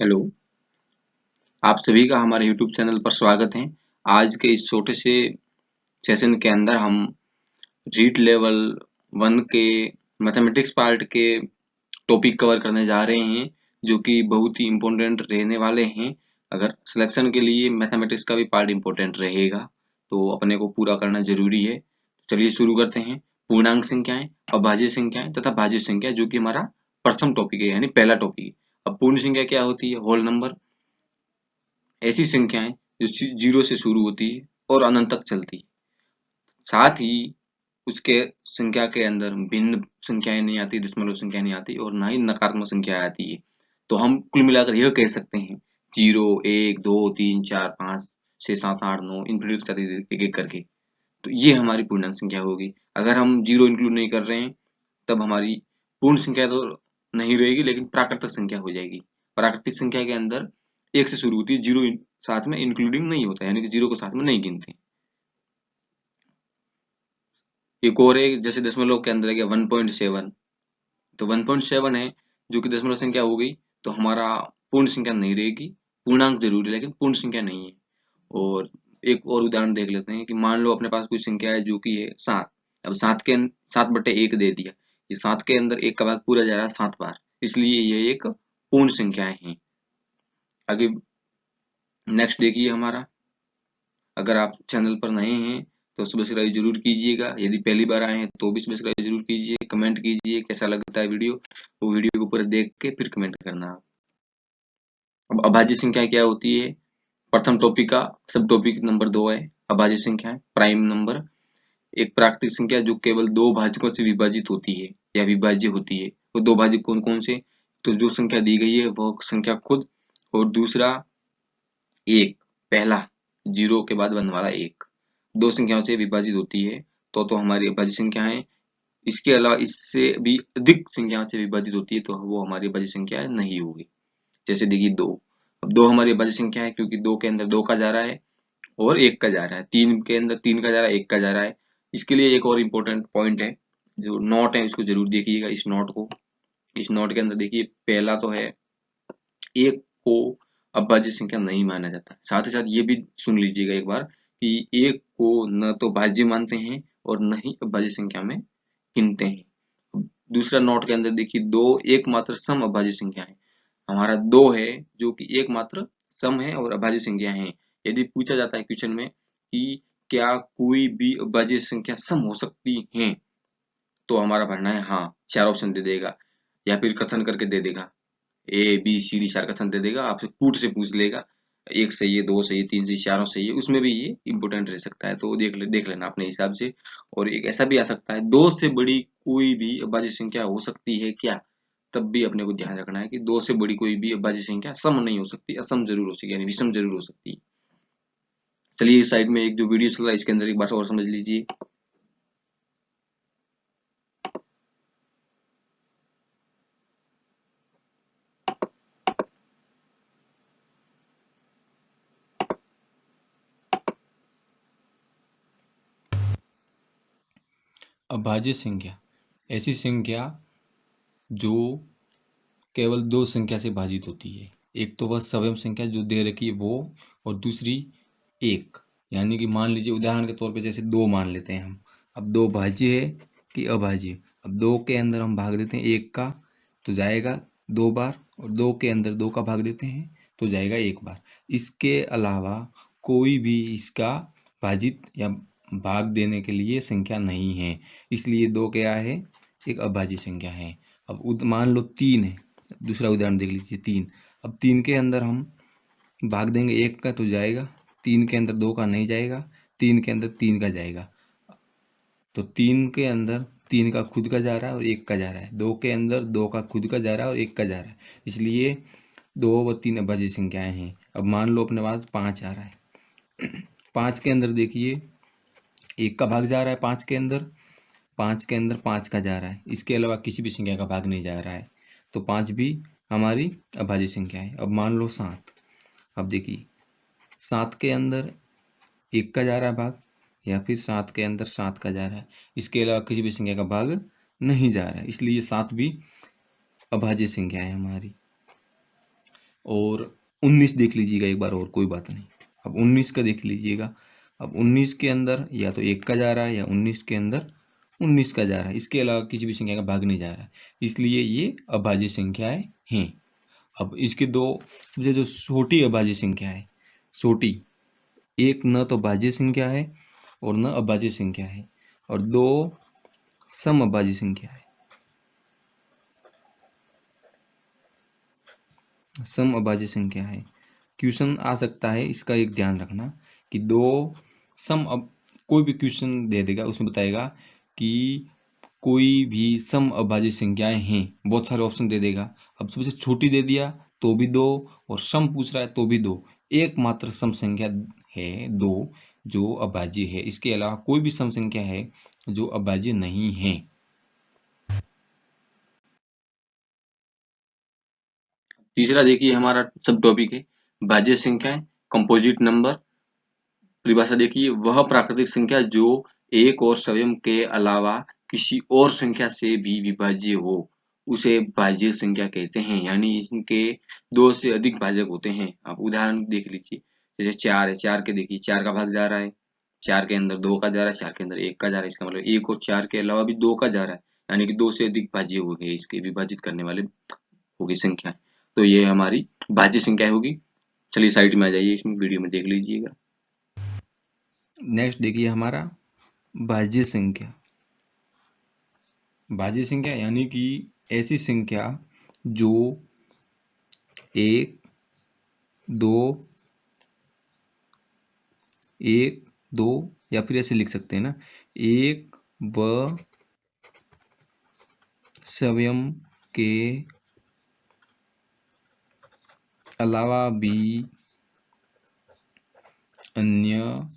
Hello, आप सभी का हमारे यूट्यूब चैनल पर स्वागत है। आज के इस छोटे से सेशन के अंदर हम रीट लेवल 1 के मैथमेटिक्स पार्ट के टॉपिक कवर करने जा रहे हैं, जो कि बहुत ही इम्पोर्टेंट रहने वाले हैं। अगर सिलेक्शन के लिए मैथमेटिक्स का भी पार्ट इम्पोर्टेंट रहेगा, तो अपने को पूरा करना जरूरी है। चलिए शुरू करते हैं। पूर्णांक संख्याएं, अभाज्य संख्याएं तथा भाज्य संख्या, जो कि हमारा प्रथम टॉपिक है, यानी पहला टॉपिक है। अब पूर्ण संख्या क्या होती है? होल नंबर, ऐसी संख्याएं जो जीरो से शुरू होती है और अनंत तक चलती है। साथ ही उसके संख्या के अंदर भिन्न संख्याएं नहीं आती, दशमलव संख्या नहीं आती और ना ही नकारात्मक संख्या आती है। तो हम कुल मिलाकर यह कह सकते हैं 0, 1, 2, 3, 4, 5, 6, 7, 8, 9 इंक्लूड एक एक करके। तो ये हमारी पूर्णांक संख्या होगी। अगर हम जीरो इंक्लूड नहीं कर रहे हैं, तब हमारी पूर्ण संख्या तो नहीं रहेगी, लेकिन प्राकृतिक संख्या हो जाएगी। प्राकृतिक संख्या के अंदर एक से शुरू होती है, जीरो साथ में इंक्लूडिंग नहीं होता, यानी कि जीरो को साथ में नहीं गिनते। एक और है, जैसे दशमलव के अंदर है 1.7, तो 1.7 है जो कि दशमलव संख्या हो गई, तो हमारा पूर्ण संख्या नहीं रहेगी। पूर्णांक जरूर है, लेकिन पूर्ण संख्या नहीं है। और एक और उदाहरण देख लेते हैं कि मान लो अपने पास कुछ संख्या है जो कि है 7। अब 7/1 दे दिया, ये 7 के अंदर एक का भाग पूरा जा रहा है 7 बार, इसलिए ये एक पूर्ण संख्या है। आगे नेक्स्ट देखिए हमारा, अगर आप चैनल पर नए हैं तो सब्सक्राइब जरूर कीजिएगा। यदि पहली बार आए हैं तो भी सब्सक्राइब जरूर कीजिए। कमेंट कीजिए कैसा लगता है वीडियो, वो वीडियो को पूरा देख के फिर कमेंट करना। अब अभाज्य संख्या क्या होती है? प्रथम टॉपिक का सब टॉपिक नंबर 2 है। अभाज्य संख्या है प्राइम नंबर, एक प्राकृतिक संख्या जो केवल दो भाजकों से विभाजित होती है या विभाज्य होती है। वो दो भाजक कौन कौन से? तो जो संख्या दी गई है वो संख्या खुद, और दूसरा एक, पहला जीरो के बाद बनने वाला एक, दो संख्याओं से विभाजित होती है तो हमारी अभाज्य संख्या है। इसके अलावा इससे भी अधिक संख्याओं से विभाजित होती है तो वो हमारी अभाज्य संख्या नहीं होगी। जैसे देखिए 2, अब 2 हमारी अभाज्य संख्या है क्योंकि 2 के अंदर 2 का जा रहा है और 1 का जा रहा है। 3 के अंदर 3 का जा रहा है, 1 का जा रहा है। इसके लिए एक और इम्पोर्टेंट पॉइंट है, जो नोट है उसको जरूर देखिएगा। इस नोट को, इस नोट के अंदर देखिए, पहला तो है एक को अभाज्य संख्या नहीं माना जाता। साथ ही साथ ये भी सुन लीजिएगा एक बार कि एक को न तो भाज्य मानते हैं और न ही अभाज्य संख्या में गिनते हैं। दूसरा नोट के अंदर देखिए, दो एकमात्र सम अभाज्य संख्या है। हमारा 2 है जो कि एकमात्र सम है और अभाज्य संख्या है। यदि पूछा जाता है क्वेश्चन में कि क्या कोई भी अभाज्य संख्या सम हो सकती है, तो हमारा भरना है हाँ, 4 ऑप्शन दे देगा या फिर कथन करके दे देगा। ए बी सी डी 4 कथन दे देगा, आपसे पुट से पूछ लेगा, एक सही है, दो सही है, तीन सही, चारों सही है, उसमें भी ये इंपोर्टेंट रह सकता है। तो देख लेना अपने हिसाब से। और एक ऐसा भी आ सकता है, दो से बड़ी कोई भी अभाज्य संख्या हो सकती है क्या? तब भी अपने को ध्यान रखना है कि दो से बड़ी कोई भी अभाज्य संख्या सम नहीं हो सकती, असम जरूर हो सकती है, यानी विषम जरूर हो सकती है। चलिए इस साइड में एक जो वीडियो चल रहा है इसके अंदर एक बार और समझ लीजिए। अभाज्य संख्या ऐसी संख्या जो केवल दो संख्या से भाजित होती है। एक तो वह सवयं संख्या जो दे रखी है वो, और दूसरी एक, यानी कि मान लीजिए उदाहरण के तौर पे जैसे 2 मान लेते हैं हम। अब 2 भाज्य है कि अभाज्य? अब 2 के अंदर हम भाग देते हैं 1 का तो जाएगा 2 बार, और 2 के अंदर 2 का भाग देते हैं तो जाएगा 1 बार। इसके अलावा कोई भी इसका भाजित या भाग देने के लिए संख्या नहीं है, इसलिए 2 क्या है? एक अभाज्य संख्या है। अब मान लो 3 है, दूसरा उदाहरण देख लीजिए 3। अब 3 के अंदर हम भाग देंगे 1 का तो जाएगा, 3 के अंदर 2 का नहीं जाएगा, 3 के अंदर 3 का जाएगा। तो 3 के अंदर 3 का खुद का जा रहा है और 1 का जा रहा है। 2 के अंदर 2 का खुद का जा रहा है और 1 का जा रहा है, इसलिए 2 व 3 अभाज्य संख्याएं हैं। अब मान लो अपने पास 5 आ रहा है। 5 के अंदर देखिए 1 का भाग जा रहा है, 5 के अंदर 5 के अंदर 5 का जा रहा है, इसके अलावा किसी भी संख्या का भाग नहीं जा रहा है, तो 5 भी हमारी अभाज्य संख्या है। अब मान लो 7, अब देखिए 7 के अंदर 1 का जा रहा है भाग, या फिर 7 के अंदर 7 का जा रहा है, इसके अलावा किसी भी संख्या का भाग नहीं जा रहा है, इसलिए 7 भी अभाज्य संख्या है हमारी। और 19 देख लीजिएगा एक बार और, कोई बात नहीं। अब 19 का देख लीजिएगा। अब 19 के अंदर या तो 1 का जा रहा है या 19 के अंदर 19 का जा रहा है, इसके अलावा किसी भी संख्या का भाग नहीं जा रहा है, इसलिए ये अभाज्य संख्याएं हैं। अब इसके दो सबसे जो छोटी अभाज्य संख्या है, छोटी, एक न तो भाज्य संख्या है और न अभाज्य संख्या है, और दो सम अभाज्य संख्या है। सम अभाज्य संख्या है। क्वेश्चन आ सकता है, इसका एक ध्यान रखना कि दो सम, अब कोई भी क्वेश्चन दे देगा उसमें बताएगा कि कोई भी सम अभाज्य संख्याएं हैं, बहुत सारे ऑप्शन दे देगा। अब सबसे छोटी दे दिया तो भी दो, और सम पूछ रहा है तो भी दो। एकमात्र सम संख्या है दो जो अभाज्य है, इसके अलावा कोई भी सम संख्या है जो अभाज्य नहीं है। तीसरा देखिए हमारा सब टॉपिक है भाज्य संख्याएं, कंपोजिट नंबर। परिभाषा देखिए, वह प्राकृतिक संख्या जो एक और स्वयं के अलावा किसी और संख्या से भी विभाज्य हो उसे भाज्य संख्या कहते हैं। यानी इनके दो से अधिक भाजक होते हैं। आप उदाहरण देख लीजिए, जैसे 4 है, 4 के देखिए 4 का भाग जा रहा है, 4 के अंदर 2 का जा रहा है, 4 के अंदर 1 का जा रहा है, इसका मतलब 1 और 4 के अलावा भी 2 का जा रहा है, यानी कि 2 से अधिक भाज्य हो गए, इसके विभाजित करने वाले होगी संख्या। तो ये हमारी भाज्य संख्या होगी। चलिए साइड में आ जाइए, इसमें वीडियो में देख लीजिएगा। नेक्स्ट देखिए हमारा भाज्य संख्या। भाज्य संख्या यानी कि ऐसी संख्या जो 1, 2, 1, 2 या फिर ऐसे लिख सकते हैं ना, 1 व स्वयं के अलावा भी अन्य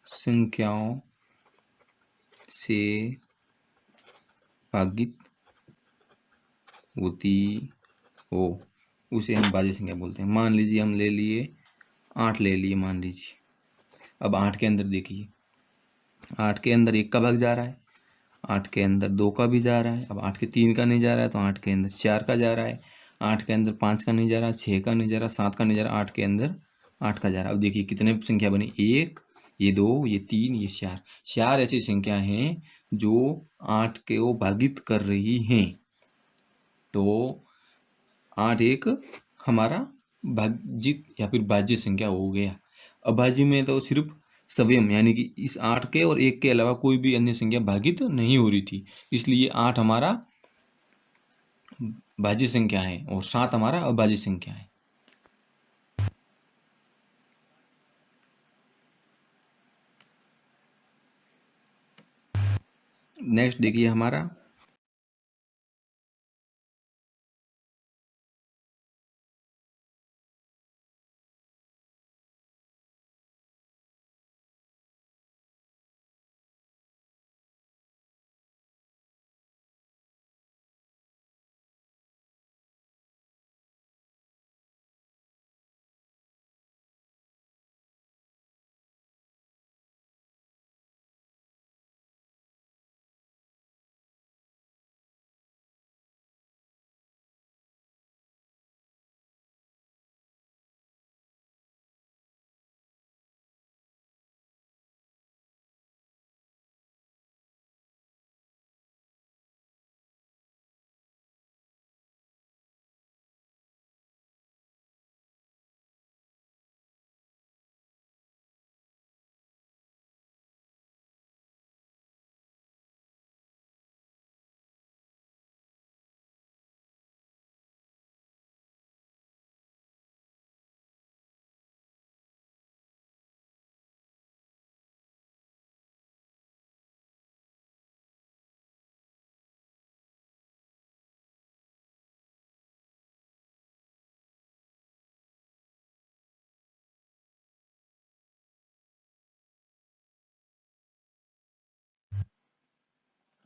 संख्याओं से भागित होती हो उसे हम भाज्य संख्या बोलते हैं। मान लीजिए हम ले लिए 8 ले लिए मान लीजिए। अब 8 के अंदर देखिए, 8 के अंदर 1 का भाग जा रहा है, 8 के अंदर 2 का भी जा रहा है। अब 8 के 3 का नहीं जा रहा है तो 8 के अंदर 4 का जा रहा है, 8 के अंदर 5 का नहीं जा रहा, 6 का नहीं जा रहा, 7 का नहीं जा रहा, 8 के अंदर 8 का जा रहा है। अब देखिए कितने संख्या बनी, 1, ये 2, ये 3, ये 4। 4 ऐसी संख्या हैं जो 8 के वो भागित कर रही हैं। तो 8 एक हमारा भाज्यित या फिर भाज्य संख्या हो गया। अभाज्य में तो सिर्फ स्वयं यानी कि इस 8 के और 1 के अलावा कोई भी अन्य संख्या भागित नहीं हो रही थी, इसलिए 8 हमारा भाज्य संख्या है और 7 हमारा अभाज्य संख्या है। नेक्स्ट देखिए हमारा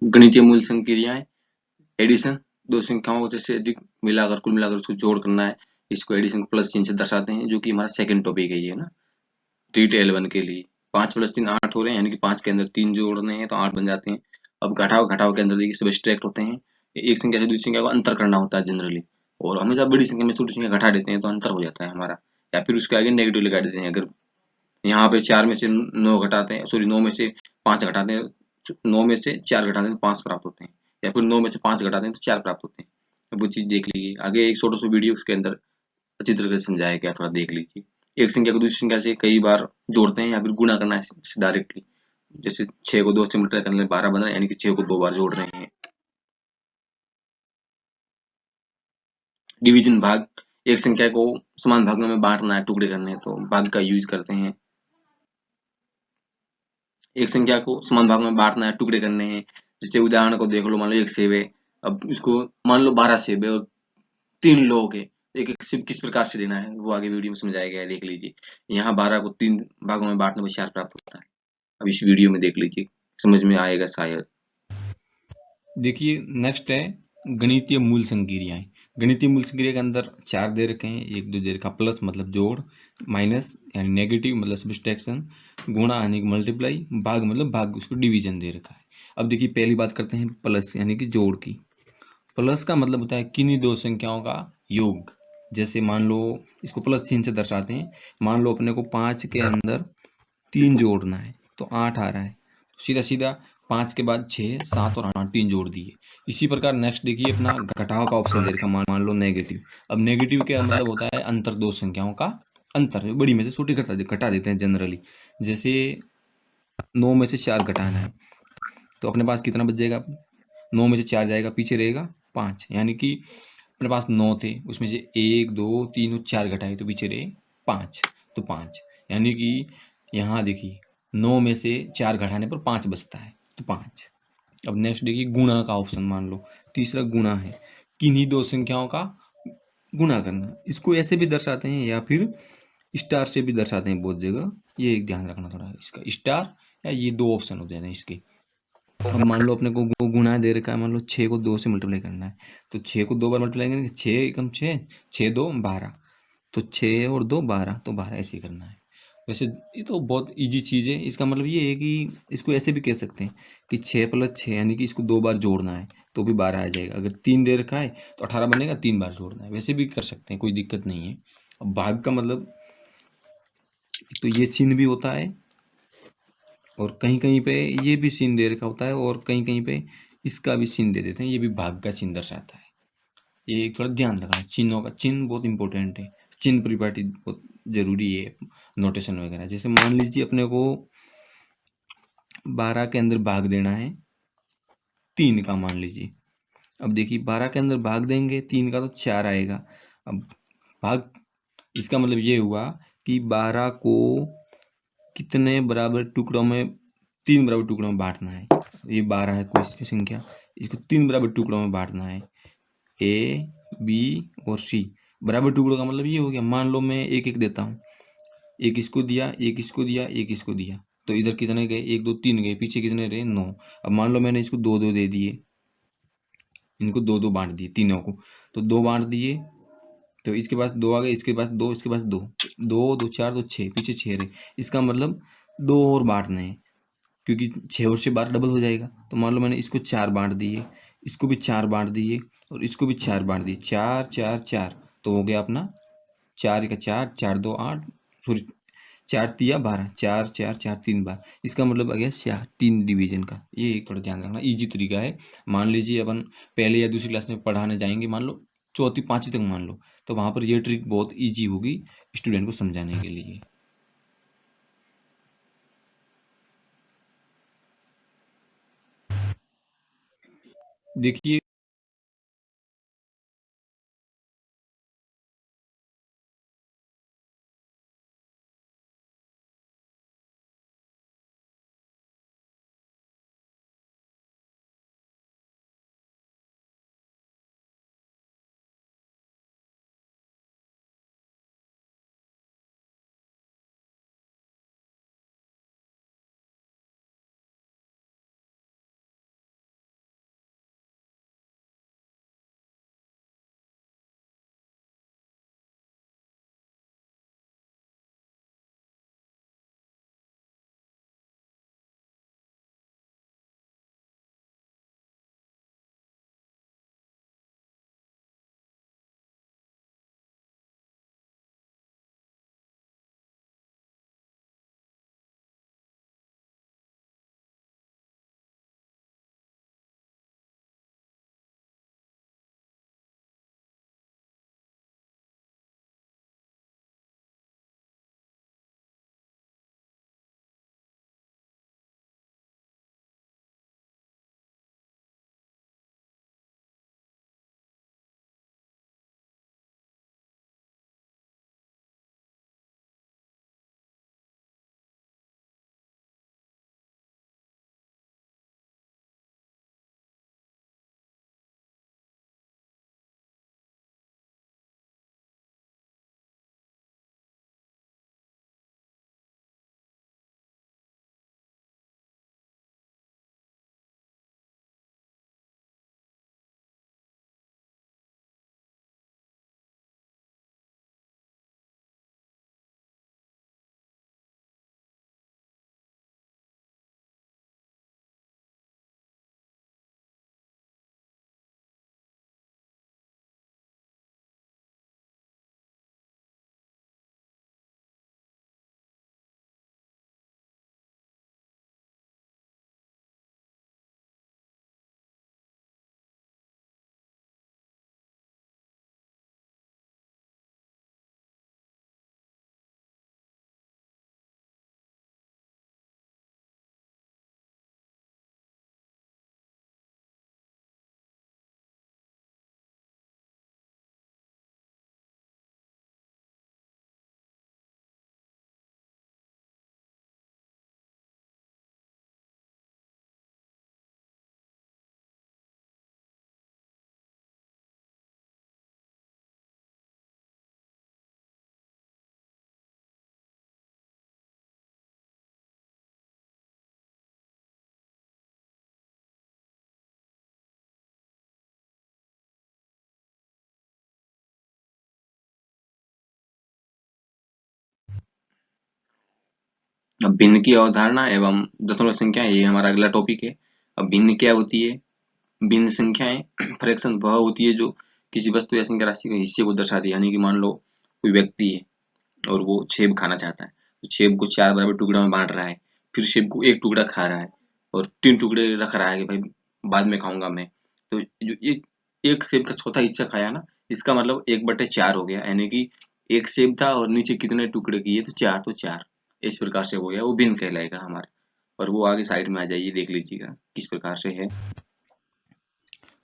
गणितीय मूल संक्रियाएं, एडिशन, दो संख्याओं को से अधिक मिलाकर कुल मिलाकर उसको जोड़ करना है, इसको एडिशन को प्लस चिन्ह से दर्शाते हैं, जो कि हमारा सेकंड टॉपिक है ये ना। ट्रीट L1 के लिए 5 प्लस 3 8 हो रहे हैं, यानी कि 5 के अंदर 3 जोड़ने हैं तो 8 बन जाते हैं। अब घटाव, घटाव के अंदर देखिए सब्ट्रैक्ट होते हैं, एक संख्या से दूसरी संख्या को अंतर करना होता है जनरली, और हमेशा बड़ी संख्या में छोटी संख्या घटा देते हैं तो अंतर हो जाता है हमारा, या फिर उसके आगे नेगेटिव लगा देते हैं। अगर यहाँ पे 4 में से 9 घटाते हैं, सॉरी 9 में से 5 घटाते हैं, 9 में से 4 घटाते हैं तो 5 प्राप्त होते हैं, या फिर 9 में से 5 घटाते हैं तो 4 प्राप्त होते हैं। वो चीज़ देख लीजिए आगे, एक छोटा सा वीडियो उसके अंदर अच्छी तरह से समझाया गया, थोड़ा देख लीजिए। एक संख्या को दूसरी संख्या से कई बार जोड़ते हैं या फिर गुणा करना है डायरेक्टली, जैसे 6 को 2 से मल्टीप्लाई करने में 12 बन रहा है, यानी कि 6 को 2 बार जोड़ रहे हैं। डिवीजन भाग, एक संख्या को समान भागों में बांटना है, टुकड़े करने हैं, तो भाग का यूज करते हैं। एक संख्या को समान भागों में बांटना है, टुकड़े करने हैं, जैसे उदाहरण को देख लो, मान लो एक सेब है, अब इसको मान लो 12 सेब है और 3 लोग है, एक एक सेब किस प्रकार से देना है वो आगे वीडियो में समझाया गया है, देख लीजिए। यहाँ 12 को 3 भागों में बांटने पर 4 प्राप्त होता है। अब इस वीडियो में देख लीजिए, समझ में आएगा शायद। देखिए नेक्स्ट है गणितीय मूल संक्रियाएं। गणितीय मूल संक्रिया के अंदर 4 दे रखे हैं, 1 2 दे रखा, प्लस मतलब जोड़, माइनस यानी नेगेटिव मतलब सब्सट्रैक्शन, गुणा यानी कि मल्टीप्लाई, भाग मतलब भाग, उसको डिवीजन दे रखा है। अब देखिए पहली बात करते हैं प्लस यानी कि जोड़ की। प्लस का मतलब होता है किन्हीं दो संख्याओं का योग। जैसे मान लो इसको प्लस चिन्ह से दर्शाते हैं, मान लो अपने को 5 के अंदर 3 जोड़ना है तो 8 आ रहा है, तो सीधा सीधा 5 के बाद 6 7 और 8 3 जोड़ दिए। इसी प्रकार नेक्स्ट देखिए अपना घटाव का ऑप्शन दे रखा, मान लो नेगेटिव। अब नेगेटिव क्या मतलब होता है, अंतर दो संख्याओं का अंतर, बड़ी में से छोटी घटा देते हैं जनरली। जैसे 9 में से 4 घटाना है तो अपने पास कितना बच जाएगा, 9 में से 4 जाएगा, पीछे रहेगा 5, यानी कि अपने पास 9 थे, उसमें से 1 2 3 और 4 घटाए तो पीछे रहे 5, तो 5, यानी कि यहाँ देखिए 9 में से 4 घटाने पर 5 बचता है, तो 5। अब नेक्स्ट देखिए गुणा का ऑप्शन, मान लो तीसरा गुणा है, किन्हीं दो संख्याओं का गुणा करना। इसको ऐसे भी दर्शाते हैं या फिर स्टार से भी दर्शाते हैं बहुत जगह, ये एक ध्यान रखना थोड़ा, इसका स्टार या ये 2 ऑप्शन हो जाते हैं इसके। अब मान लो अपने को गुणा दे रखा है, मान लो 6 को 2 से मल्टीप्लाई करना है, तो 6 को 2 बार मल्टीप्लाई करेंगे, 6 एकम 6, 6 2 12, तो 6 और 2 12, तो 12 ऐसे ही करना है। वैसे ये तो बहुत इजी चीज़ है, इसका मतलब ये है कि इसको ऐसे भी कह सकते हैं कि 6 प्लस 6 यानी कि इसको 2 बार जोड़ना है तो भी 12 आ जाएगा। अगर 3 दे रखा है तो 18 बनेगा, 3 बार जोड़ना है, वैसे भी कर सकते हैं, कोई दिक्कत नहीं है। अब भाग का मतलब एक तो ये चिन्ह भी होता है, और कहीं कहीं पे ये भी चिन्ह दे रखा होता है, और कहीं कहीं पे इसका भी चिन्ह दे देते हैं, ये भी भाग का चिन्ह दर्शाता है। ये एक थोड़ा ध्यान रखना, चिन्हों का चिन्ह बहुत इंपॉर्टेंट है, चिन्ह परिपाटी बहुत जरूरी है, नोटेशन वगैरह। जैसे मान लीजिए अपने को 12 के अंदर भाग देना है 3 का, मान लीजिए। अब देखिए 12 के अंदर भाग देंगे 3 का तो 4 आएगा। अब भाग, इसका मतलब ये हुआ कि 12 को कितने बराबर टुकड़ों में, 3 बराबर टुकड़ों में बांटना है। ये 12 है कोई संख्या, इसको 3 बराबर टुकड़ों में बांटना है, ए बी और सी। बराबर टुकड़ों का मतलब ये हो गया, मान लो मैं एक एक देता हूँ, एक इसको दिया, एक इसको दिया, एक इसको दिया, तो इधर कितने गए, 1 2 3 गए, पीछे कितने रहे 9। अब मान लो मैंने इसको 2 2 दे दिए, इनको 2 2 बांट दिए तीनों को, तो 2 बांट दिए, तो इसके पास 2 आ गए, इसके पास 2, इसके पास 2, 2 2 4 2 6, पीछे 6 रहे। इसका मतलब 2 और बांटने हैं, क्योंकि 6 और से 12 डबल हो जाएगा। तो मान लो मैंने इसको 4 बांट दिए, इसको भी 4 बांट दिए, और इसको भी 4 बांट दिए, 4 4 4, तो हो गया अपना 4 का 4, 4 2 8, सॉरी 4 तिया 12, 4 4 4 3 बार, इसका मतलब आ गया 4, 3 डिवीजन का। ये एक थोड़ा ध्यान रखना, इजी तरीका है। मान लीजिए अपन पहले या दूसरी क्लास में पढ़ाने जाएंगे, मान लो चौथी पाँचवीं तक मान लो, तो वहाँ पर ये ट्रिक बहुत ईजी होगी स्टूडेंट को समझाने के लिए। देखिए अब भिन्न की अवधारणा एवं दशमलव संख्या, ये हमारा अगला टॉपिक है। अब भिन्न क्या होती है? भिन्न संख्याएं फ्रैक्शन वह होती है जो किसी वस्तु या संख्या राशि के हिस्से को दर्शाती है। यानी कि मान लो कोई व्यक्ति है और वो सेब खाना चाहता है, तो सेब को 4 बराबर टुकड़ों में बांट रहा है, फिर सेब को एक टुकड़ा खा रहा है और 3 टुकड़े रख रहा है कि भाई बाद में खाऊंगा मैं। तो जो एक सेब का चौथा हिस्सा खाया ना, इसका मतलब 1/4 हो गया। यानी कि एक सेब था और नीचे कितने टुकड़े किए? तो 4, तो 4 इस प्रकार से हो गया, वो भिन्न कहलाएगा हमारा। और वो आगे साइड में आ जाइए, देख लीजिएगा किस प्रकार से है।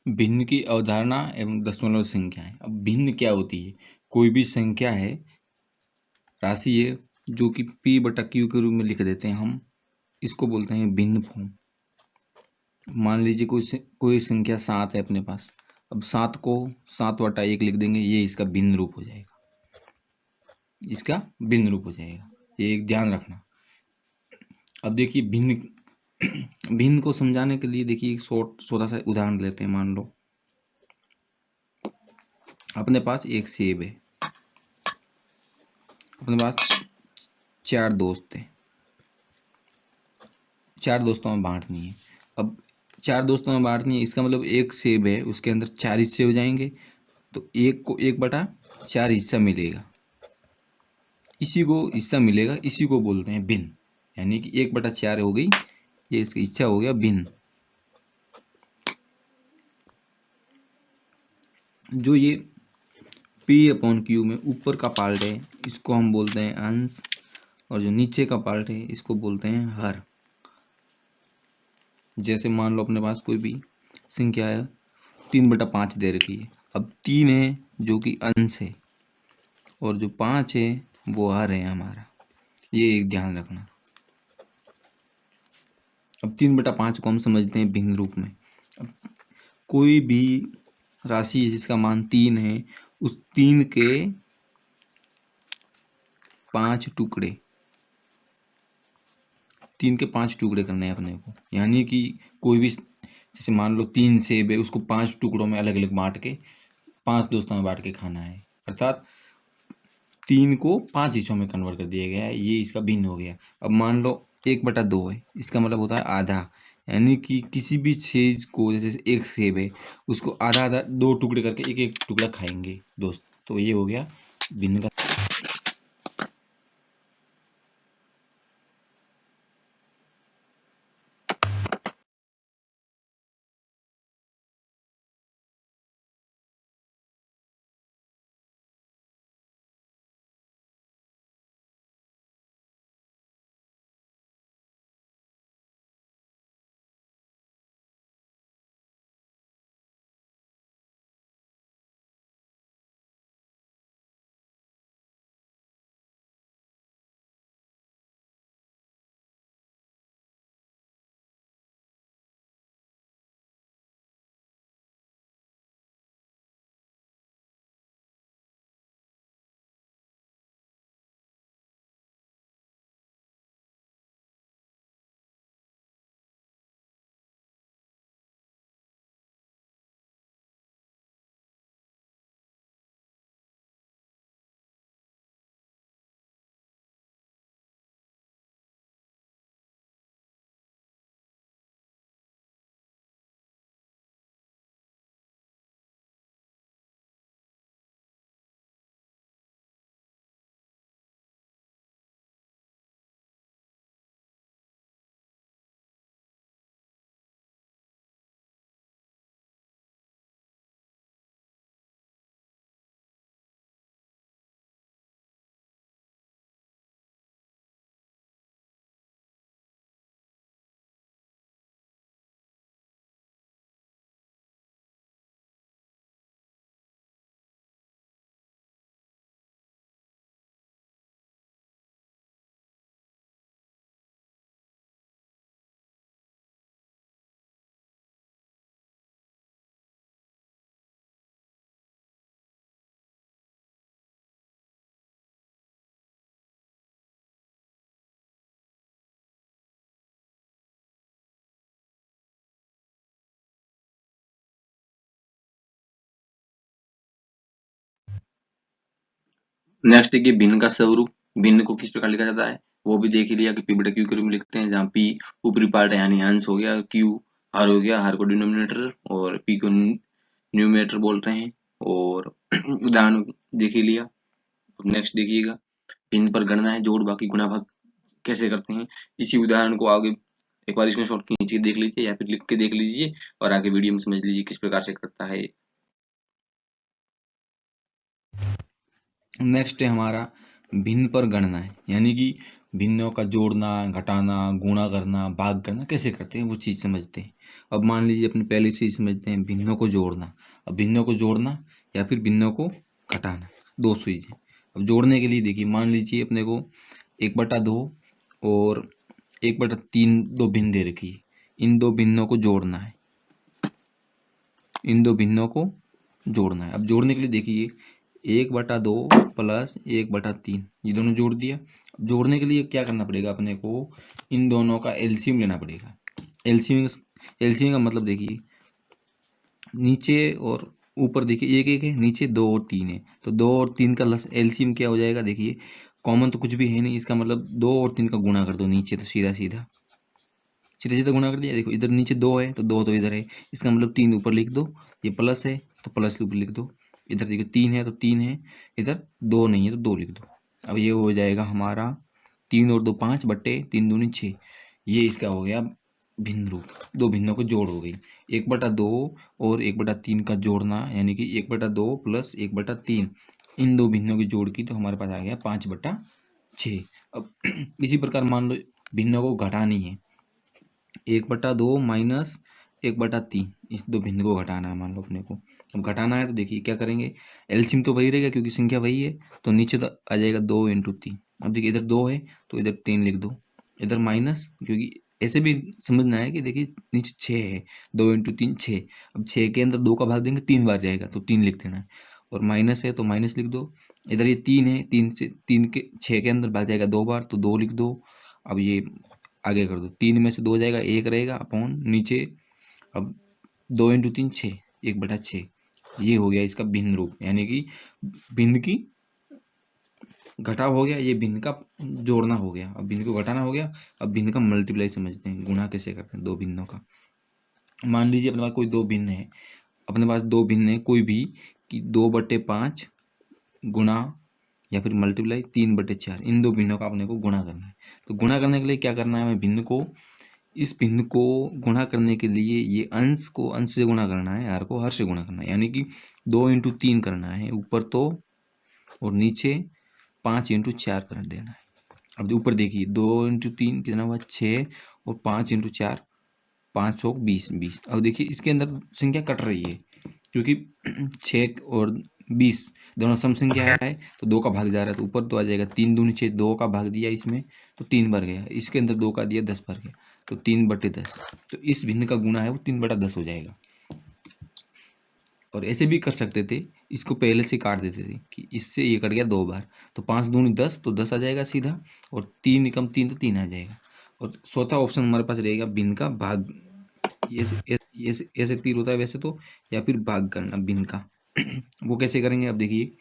भिन्न की अवधारणा एवं दशमलव संख्याएं। अब भिन्न क्या होती है? कोई भी संख्या है, राशि है, जो कि p/q के रूप में लिख देते हैं हम, इसको बोलते हैं भिन्न फॉर्म। मान लीजिए कोई संख्या 7 है अपने पास। अब 7 को 7/1 लिख देंगे, ये इसका भिन्न रूप हो जाएगा, इसका भिन्न रूप हो जाएगा। ये एक ध्यान रखना। अब देखिए भिन्न भिन्न को समझाने के लिए देखिए एक छोटा सा उदाहरण लेते हैं। मान लो अपने पास एक सेब है, अपने पास 4 दोस्त हैं, 4 दोस्तों में बांटनी है। अब 4 दोस्तों में बांटनी है, इसका मतलब एक सेब है, उसके अंदर 4 हिस्से हो जाएंगे, तो एक को 1/4 हिस्सा मिलेगा। इसी को हिस्सा मिलेगा, इसी को बोलते हैं भिन्न। यानी कि 1/4 हो गई, ये इसका हिस्सा हो गया भिन्न। जो ये p/q में ऊपर का पार्ट है, इसको हम बोलते हैं अंश, और जो नीचे का पार्ट है इसको बोलते हैं हर। जैसे मान लो अपने पास कोई भी संख्या है, 3/5 दे रखी है। अब 3 है जो कि अंश है, और जो 5 है वो हर है हमारा। ये एक ध्यान रखना। अब 3/5 को हम समझते हैं भिन्न रूप में। अब कोई भी राशि है जिसका मान 3 है, उस 3 के 5 टुकड़े, 3 के 5 टुकड़े करने हैं अपने को। यानी कि कोई भी, जैसे मान लो 3 सेब है, उसको 5 टुकड़ों में अलग अलग बांट के 5 दोस्तों में बांट के खाना है। अर्थात 3 को 5 हिस्सों में कन्वर्ट कर दिया गया है, ये इसका भिन्न हो गया। अब मान लो 1/2 है, इसका मतलब होता है आधा। यानी कि किसी भी चीज को, जैसे एक सेब है, उसको आधा आधा 2 टुकड़े करके एक एक टुकड़ा खाएंगे दोस्त, तो ये हो गया भिन्न का। नेक्स्ट देखिए भिन्न का स्वरूप। भिन्न को किस प्रकार लिखा जाता है? वो भी देख ही लिया कि पी बटा क्यू के रूप में लिखते हैं, जहाँ पी ऊपरी पार्ट है यानी अंश हो गया, क्यू हर हो गया, हर को डिनोमिनेटर और पी को न्यूमरेटर बोलते हैं। और उदाहरण देख ही लिया। अब नेक्स्ट देखिएगा, भिन्न पर गणना है, जोड़ बाकी गुणा भाग कैसे करते हैं। इसी उदाहरण को आगे एक बार इसमें शॉर्ट खींच के देख लीजिए या फिर लिख के देख लीजिए और आगे वीडियो में समझ लीजिए किस प्रकार से करता है। नेक्स्ट है हमारा भिन्न पर गणना है, यानी कि भिन्नों का जोड़ना, घटाना, गुणा करना, भाग करना कैसे करते हैं वो चीज़ समझते हैं। अब मान लीजिए अपने पहले चीज़ समझते हैं भिन्नों को जोड़ना। अब भिन्नों को जोड़ना या फिर भिन्नों को घटाना, दो चीज़ें। अब जोड़ने के लिए देखिए, मान लीजिए अपने को 1/2 और 1/3 दो भिन्न दे रखी है। इन दो भिन्नों को जोड़ना है, इन दो भिन्नों को जोड़ना है। अब जोड़ने के लिए देखिए 1/2 प्लस 1/3 ये दोनों जोड़ दिया। अब जोड़ने के लिए क्या करना पड़ेगा अपने को, इन दोनों का एलसीएम लेना पड़ेगा। एलसीएम का मतलब देखिए, नीचे और ऊपर देखिए एक एक है, नीचे 2 और 3 है, तो 2 और 3 का एलसीएम क्या हो जाएगा। देखिए कॉमन तो कुछ भी है नहीं, इसका मतलब 2 और 3 का गुणा कर दो नीचे, तो सीधा सीधा सीधे सीधे गुणा कर दिया। देखो इधर नीचे 2 है तो 2 तो इधर है, इसका मतलब 3 ऊपर लिख दो। ये प्लस है तो प्लस ऊपर लिख दो। इधर देखो 3 है तो 3 है, इधर 2 नहीं है तो 2 लिख दो। अब ये हो जाएगा हमारा 3 और 2 5 बट्टे 3 दूनी 6। ये इसका हो गया भिन्न रूप, दो भिन्नों को जोड़ हो गई। 1/2 और 1/3 का जोड़ना, यानी कि 1/2 प्लस 1/3 इन दो भिन्नों की जोड़ की, तो हमारे पास आ गया 5/6। अब इसी प्रकार मान लो भिन्नों को घटानी है, 1/2 माइनस 1/3 इस दो भिन्न को घटाना है मान लो अपने को। अब घटाना है तो देखिए क्या करेंगे, एलसीएम तो वही रहेगा क्योंकि संख्या वही है, तो नीचे तो आ जाएगा 2 × 3। अब देखिए इधर 2 है तो इधर 3 लिख दो, इधर माइनस, क्योंकि ऐसे भी समझना है कि देखिए नीचे 6 है, 2 × 3 6। अब 6 के अंदर 2 का भाग देंगे 3 बार जाएगा तो 3 लिख देना है, और माइनस है तो माइनस लिख दो। इधर ये 3 है, 3 से 3 के 6 के अंदर भाग जाएगा 2 बार तो 2 लिख दो। अब ये आगे कर दो, 3 में से 2 जाएगा 1 रहेगा अपॉन नीचे। अब 2 × 3 6, 1/6। ये हो गया इसका भिन्न रूप, यानी कि भिन्न की घटाव हो गया, ये भिन्न का जोड़ना हो गया। अब भिन्न को घटाना हो गया। अब भिन्न का मल्टीप्लाई समझते हैं, गुणा कैसे करते हैं दो भिन्नों का। मान लीजिए अपने पास कोई दो भिन्न है, अपने पास दो भिन्न है कोई भी, कि 2/5 गुणा या फिर मल्टीप्लाई 3/4, इन दो भिन्नों का अपने को गुणा करना है। तो गुणा करने के लिए क्या करना है, हमें भिन्न को, इस भिन्न को गुणा करने के लिए ये अंश को अंश से गुणा करना है, हर को हर से गुणा करना है, यानी कि 2 × 3 करना है ऊपर तो, और नीचे 5 × 4 कर देना है। अब ऊपर देखिए 2 × 3 कितना हुआ 6, और 5 × 4 5 और 20। अब देखिए इसके अंदर संख्या कट रही है, क्योंकि 6 और 20 दोनों सम संख्या है, तो 2 का भाग जा रहा है, तो ऊपर तो आ जाएगा 3 दूनी 6, 2 का भाग दिया इसमें तो 3 बार गया, इसके अंदर 2 का दिया 10 बार गया, तो 3/10। तो इस भिन्न का गुणा है वो 3/10 हो जाएगा। और ऐसे भी कर सकते थे, इसको पहले से काट देते थे कि इससे ये कट गया 2 बार, तो 5 दूनी 10 तो 10 आ जाएगा सीधा, और 3 × 3 तो 3 आ जाएगा। और चौथा ऑप्शन हमारे पास रहेगा भिन्न का भाग, ऐसे तीर होता है वैसे तो, या फिर भाग करना भिन्न का। वो कैसे करेंगे, अब देखिए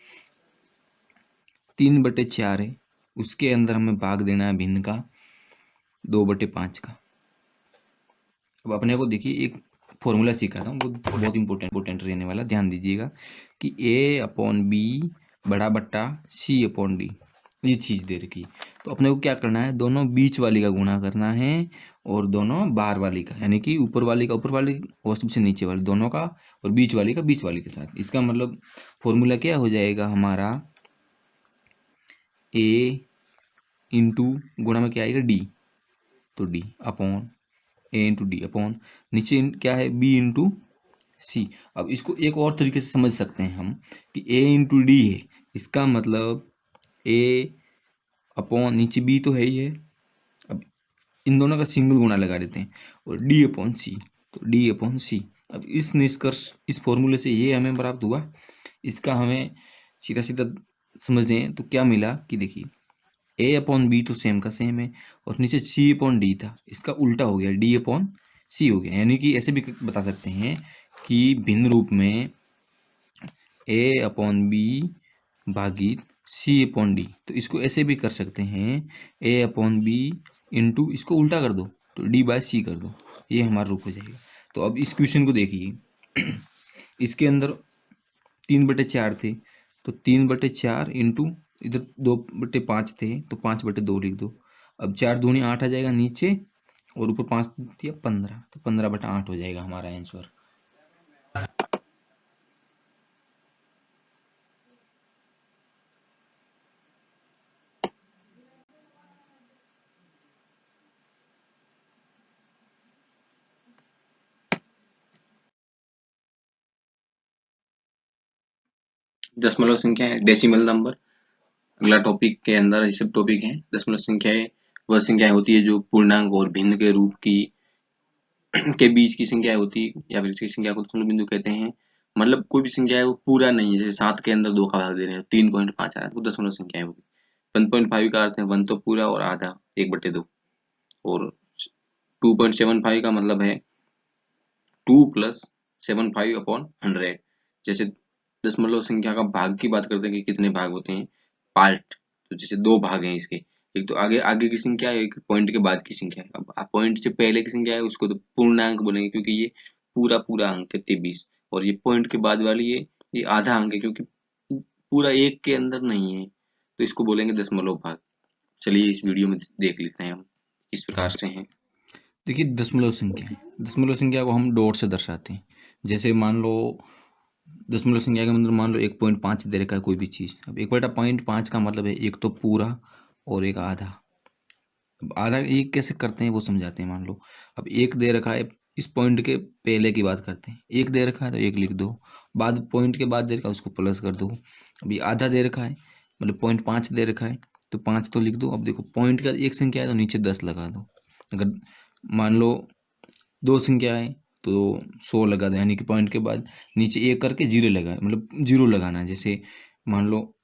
3/4 है, उसके अंदर हमें भाग देना है भिन्न का 2/5 का। अब अपने को देखिए एक फॉर्मूला सिखाता हूँ, वो बहुत इंपॉर्टेंट रहने वाला, ध्यान दीजिएगा कि A/B बड़ा बट्टा C/D, ये चीज़ दे रखी। तो अपने को क्या करना है, दोनों बीच वाली का गुणा करना है और दोनों बाहर वाली का, यानी कि ऊपर वाली का ऊपर वाली और सबसे नीचे वाली दोनों का, और बीच वाली का बीच वाली के साथ। इसका मतलब फॉर्मूला क्या हो जाएगा हमारा, A × गुणा में क्या आएगा D, तो D upon A × D upon नीचे क्या है B × C। अब इसको एक और तरीके से समझ सकते हैं हम कि A × D है, इसका मतलब A अपॉन नीचे B तो है ही है, अब इन दोनों का सिंगल गुणा लगा देते हैं, और D/C, तो D/C। अब इस निष्कर्ष, इस फॉर्मूले से ये हमें प्राप्त हुआ। इसका हमें सीधा सीधा समझें तो क्या मिला कि देखिए A/B तो सेम का सेम है, और नीचे C/D था, इसका उल्टा हो गया, D/C हो गया। यानी कि ऐसे भी बता सकते हैं कि भिन्न रूप में A/B भागित सी अपॉन डी। तो इसको ऐसे भी कर सकते हैं, ए अपॉन बी इंटू, इसको उल्टा कर दो तो डी बाय सी कर दो, ये हमारा रूप हो जाएगा। तो अब इस क्वेश्चन को देखिए, इसके अंदर 3/4 थे, तो 3/4 इंटू इधर 2/5 थे, तो 5/2 लिख दो। अब 4 दूनी 8 आ जाएगा नीचे, और ऊपर 5 दिया 15, तो 15/8 हो जाएगा हमारा आंसर। दशमलव संख्या है डेसिमल नंबर। अगला टॉपिक के अंदर ये सब टॉपिक है। दशमलव संख्याएं वह संख्या होती है जो पूर्णांक और भिन्न के रूप की के बीच की संख्या होती है, या फिर इसकी संख्या को दशमलव बिंदु कहते हैं। मतलब कोई भी संख्या है वो पूरा नहीं है, जैसे 7 के अंदर 2 का भाग दे रहे हैं 3.5 आ रहा है, वो दशमलव संख्या है। होगी 1.5 का अर्थ है 1 तो पूरा और आधा 1/2, और 2.75 का मतलब है 2 + 75/100। जैसे दशमलव संख्या का भाग की बात करते हैं कि कितने भाग होते हैं, पार्ट। तो जैसे 2 भाग हैं इसके, एक तो आगे आगे की संख्या है, एक पॉइंट के बाद की संख्या है। अब पॉइंट से पहले की संख्या है उसको तो पूर्णांक बोलेंगे, क्योंकि ये पूरा पूरा अंक है 23, और ये पॉइंट के बाद वाली ये आधा अंक है, क्योंकि पूरा एक के अंदर नहीं है, तो इसको बोलेंगे दशमलव भाग। चलिए इस वीडियो में देख लेते हैं हम किस प्रकार से हैं। देखिए दशमलव संख्या है, दशमलव संख्या को हम डॉट से दर्शाते हैं। जैसे मान लो दशमलव संख्या के अंदर मान लो 1.5 दे रखा है कोई भी चीज़। अब 1/5 का मतलब है एक तो पूरा और एक आधा। अब आधा ये कैसे करते हैं वो समझाते हैं। मान लो अब एक दे रखा है, इस पॉइंट के पहले की बात करते हैं, एक दे रखा है तो एक लिख दो, बाद पॉइंट के बाद दे रखा है उसको प्लस कर दो। अभी आधा दे रखा है, मतलब 0.5 दे रखा है तो 5 तो लिख दो। अब देखो पॉइंट का एक संख्या है तो नीचे 10 लगा दो। अगर मान लो 2 संख्या है तो 100 लगा दो, यानी कि पॉइंट के बाद नीचे एक करके जीरो लगा, मतलब जीरो लगाना है। जैसे मान लो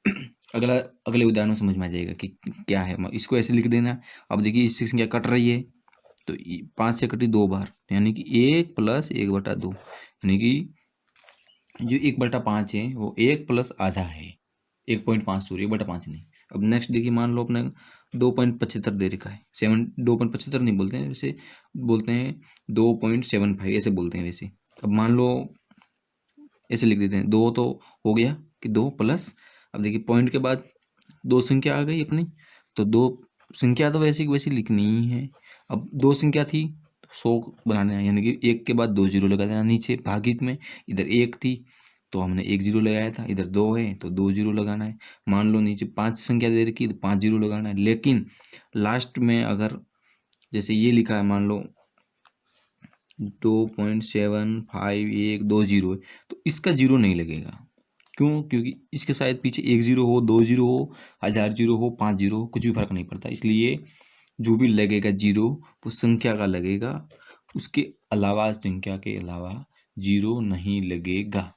अगला अगले उदाहरण में समझ में आ जाएगा कि क्या है। इसको ऐसे लिख देना। अब देखिए इससे संख्या कट रही है, तो 5 से कटी 2 बार, यानी कि 1 + 1/2, यानी कि जो 1/5 है वो 1 + आधा है, 1.5 सॉरी 1/5 नहीं। अब नेक्स्ट देखिए मान लो अपने 2.75 दे रखा है, 2.75 नहीं बोलते हैं वैसे, बोलते हैं 2.75 ऐसे बोलते हैं वैसे। अब मान लो ऐसे लिख देते हैं, 2 तो हो गया कि 2 प्लस, अब देखिए पॉइंट के बाद 2 संख्या आ गई अपनी, तो 2 संख्या तो वैसी की वैसी लिखनी ही है। अब 2 संख्या थी 100 बनाना है, यानी कि 1 के बाद 2 जीरो लगा देना नीचे भागित में। इधर 1 थी तो हमने 1 जीरो लगाया था, इधर 2 है तो 2 जीरो लगाना है। मान लो नीचे 5 संख्या दे रखी तो 5 जीरो लगाना है। लेकिन लास्ट में अगर जैसे ये लिखा है मान लो 2.75 2 जीरो है, तो इसका जीरो नहीं लगेगा। क्यों? क्योंकि इसके शायद पीछे 1 जीरो हो, 2 जीरो हो, 1000 जीरो हो, 5 जीरो हो, कुछ भी फर्क नहीं पड़ता। इसलिए जो भी लगेगा जीरो वो संख्या का लगेगा, उसके अलावा संख्या के अलावा जीरो नहीं लगेगा,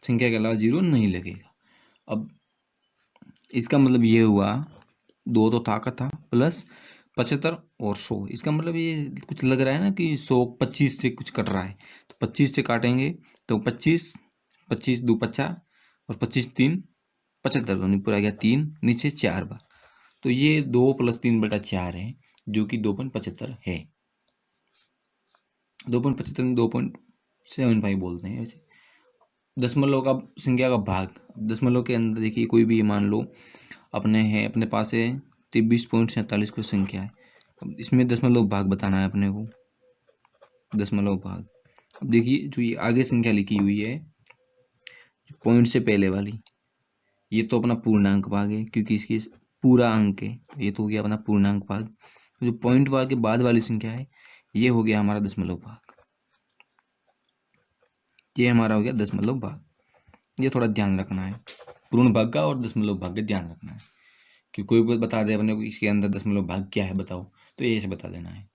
संख्या के अलावा जीरो नहीं लगेगा। अब इसका मतलब ये हुआ 2 तो ताकत था प्लस 75 और 100। इसका मतलब ये कुछ लग रहा है ना कि 100 25 से कुछ कट रहा है, तो 25 से काटेंगे तो 25 25 2 50 और 25 3 75, तो पूरा गया 3 नीचे 4 बार। तो ये 2 + 3/4 है, जो कि 2.75 है। 2.75 में 2.75 बोलते हैं वैसे। दशमलव का संख्या का भाग, दशमलव के अंदर देखिए कोई भी मान लो अपने पास है 23.47 कोई संख्या है। अब इसमें दशमलव भाग बताना है अपने को, दशमलव भाग। अब देखिए जो ये आगे संख्या लिखी हुई है पॉइंट से पहले वाली, ये तो अपना पूर्णांक भाग है क्योंकि इसकी पूरा अंक है, ये तो हो गया अपना पूर्णांक भाग। जो पॉइंट भाग के बाद वाली संख्या है ये हो गया हमारा दशमलव भाग, ये हमारा हो गया दशमलव भाग। ये थोड़ा ध्यान रखना है, पूर्ण भाग का और दशमलव भाग का ध्यान रखना है कि कोई भी बता दे अपने को इसके अंदर दशमलव भाग क्या है बताओ, तो ये ऐसे बता देना है।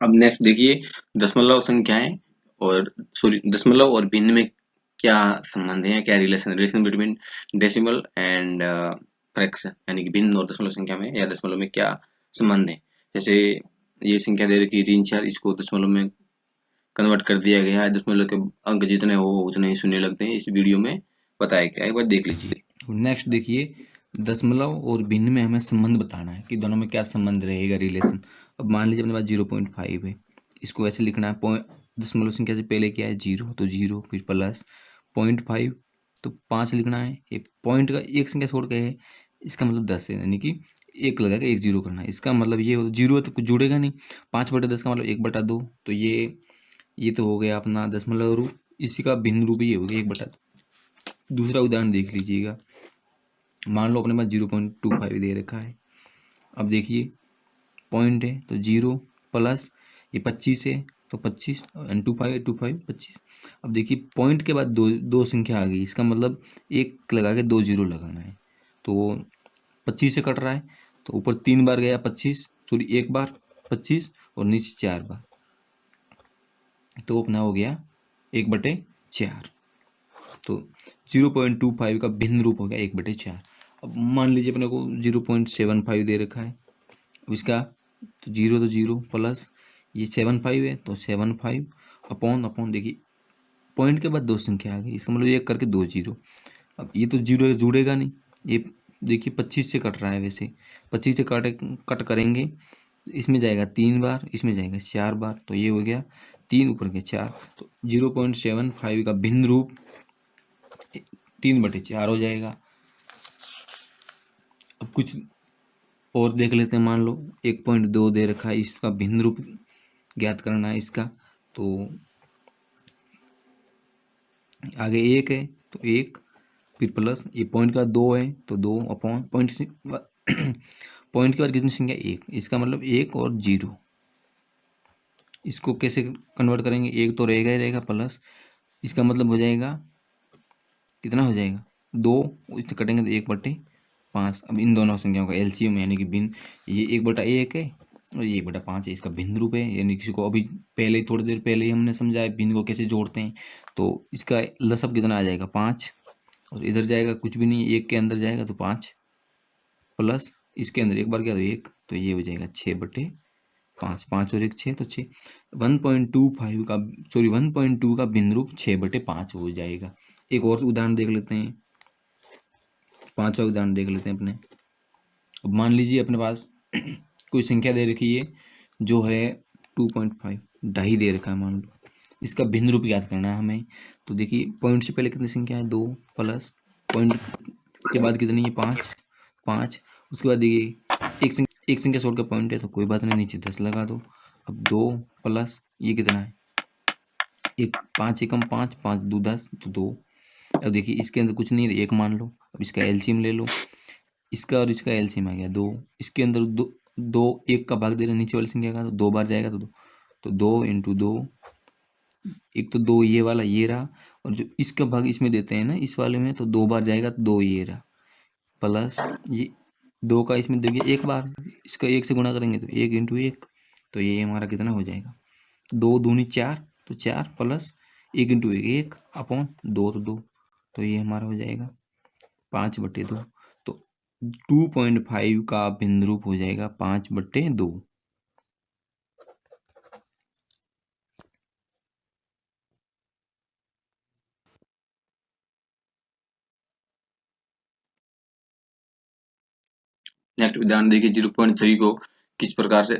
अब नेक्स्ट देखिए दशमलव संख्याएं और सॉरी दशमलव और भिन्न में क्या संबंध है, क्या relation between decimal and fraction, यानी कि भिन्न और दशमलव संख्या में या दशमलव में क्या संबंध है। जैसे ये संख्या दे रखी है 3 4, इसको दशमलव में कन्वर्ट कर दिया गया है। दशमलव के अंक जितने हो उतने ही शून्य लगते हैं, इस वीडियो में बताया गया है, एक बार देख लीजिए। नेक्स्ट देखिए, दशमलव और भिन्न में हमें संबंध बताना है कि दोनों में क्या संबंध रहेगा, रिलेशन। अब मान लीजिए अपने पास 0.5 है, इसको ऐसे लिखना है, पॉइंट दशमलव संख्या से पहले क्या है 0, तो 0 फिर प्लस 0.5 तो 5 लिखना है। ये पॉइंट का एक संख्या छोड़ के है, इसका मतलब 10 है, यानी कि एक लगा के 1 0 करना है। इसका मतलब ये 0 है तो कुछ जुड़ेगा नहीं, 5/10 का मतलब 1/2, तो ये तो हो गया अपना दशमलव रूप, इसी का भिन्न रूप ये हो गया 1/2। दूसरा उदाहरण देख लीजिएगा, मान लो अपने पास 0.25 दे रखा है। अब देखिए पॉइंट है तो 0 प्लस ये 25 है तो 25 एंड 25 25। अब देखिए पॉइंट के बाद दो संख्या आ गई, इसका मतलब एक लगा के 2 0 लगाना है। तो 25 से कट रहा है तो ऊपर 3 बार गया 25, सॉरी 1 बार 25 और नीचे 4 बार, तो अपना हो गया 1/4। तो 0.25 का भिन्न रूप हो गया 1/4। अब मान लीजिए अपने को 0.75 दे रखा है, अब इसका तो 0 प्लस ये 75 है तो 75 अपॉन अपॉन, देखिए पॉइंट के बाद दो संख्या आ गई, इसका मतलब एक करके 2 0। अब ये तो 0 जुड़ेगा नहीं, ये देखिए 25 से कट रहा है, वैसे 25 से कट करेंगे, इसमें जाएगा 3 बार, इसमें जाएगा 4 बार, तो ये हो गया 3 ऊपर के 4, तो 0.75 का भिन्न रूप 3/4 हो जाएगा। अब कुछ और देख लेते हैं, मान लो 1.2 दे रखा है, इसका भिन्न रूप ज्ञात करना है इसका, तो आगे 1 है तो 1 फिर प्लस ये पॉइंट का 2 है तो 2 अपॉन पॉइंट से पॉइंट के बाद कितनी संख्या 1, इसका मतलब 1 और 0। इसको कैसे कन्वर्ट करेंगे, 1 तो रहेगा ही रहेगा प्लस, इसका मतलब हो जाएगा कितना हो जाएगा 2, इससे कटेंगे तो 1/5। अब इन दोनों संख्याओं का एलसीएम यानी कि भिन्न, ये 1/1 है और ये 1/5 है, इसका भिन्न रूप है, यानी किसी को अभी पहले थोड़ी देर पहले ही हमने समझाया भिन्न को कैसे जोड़ते हैं। तो इसका लसब कितना आ जाएगा 5, और इधर जाएगा कुछ भी नहीं, 1 के अंदर जाएगा तो 5 प्लस इसके अंदर एक बार गया तो 1, तो ये हो जाएगा 6/5, 5 और 1 6 तो 6। 1.25 का सॉरी 1.2 का भिन्न रूप 6/5 हो जाएगा। एक और उदाहरण देख लेते हैं, 5वां उदाहरण देख लेते हैं अपने। अब मान लीजिए अपने पास कोई संख्या दे रखी है जो है 2.5, ढाई दे रखा है मान लो, इसका भिन्न रूप याद करना है हमें। तो देखिए पॉइंट से पहले कितनी संख्या है 2 प्लस पॉइंट के बाद कितनी है 5 5, उसके बाद देखिए एक संख्या छोड़ के पॉइंट है तो कोई बात नहीं, नीचे 10 लगा दो। अब 2 प्लस ये कितना है, एक 5 एकम 5 5 2 10 तो 2। अब देखिए इसके अंदर कुछ नहीं है, 1 मान लो, अब इसका एलसीएम ले लो, इसका और इसका एलसीएम आ गया 2, इसके अंदर दो दो 1 का भाग दे रहा नीचे वाली संख्या का, तो 2 बार जाएगा तो 2, तो 2 × 2, एक तो 2 ये वाला ये रहा, और जो इसका भाग इसमें देते हैं ना इस वाले में, तो 2 बार जाएगा तो 2 ये रहा, प्लस ये 2 का इसमें देंगे 1 बार, इसका 1 से गुणा करेंगे तो 1 × 1, तो ये हमारा कितना हो जाएगा 2 दूनी 4, तो 4 प्लस 1 × 1 1 अपॉन 2 तो 2, तो ये हमारा हो जाएगा 5/2। तो 2.5 का भिन्न रूप हो जाएगा 5/2। नेक्स्ट उदाहरण देखिए, 0.3 को किस प्रकार से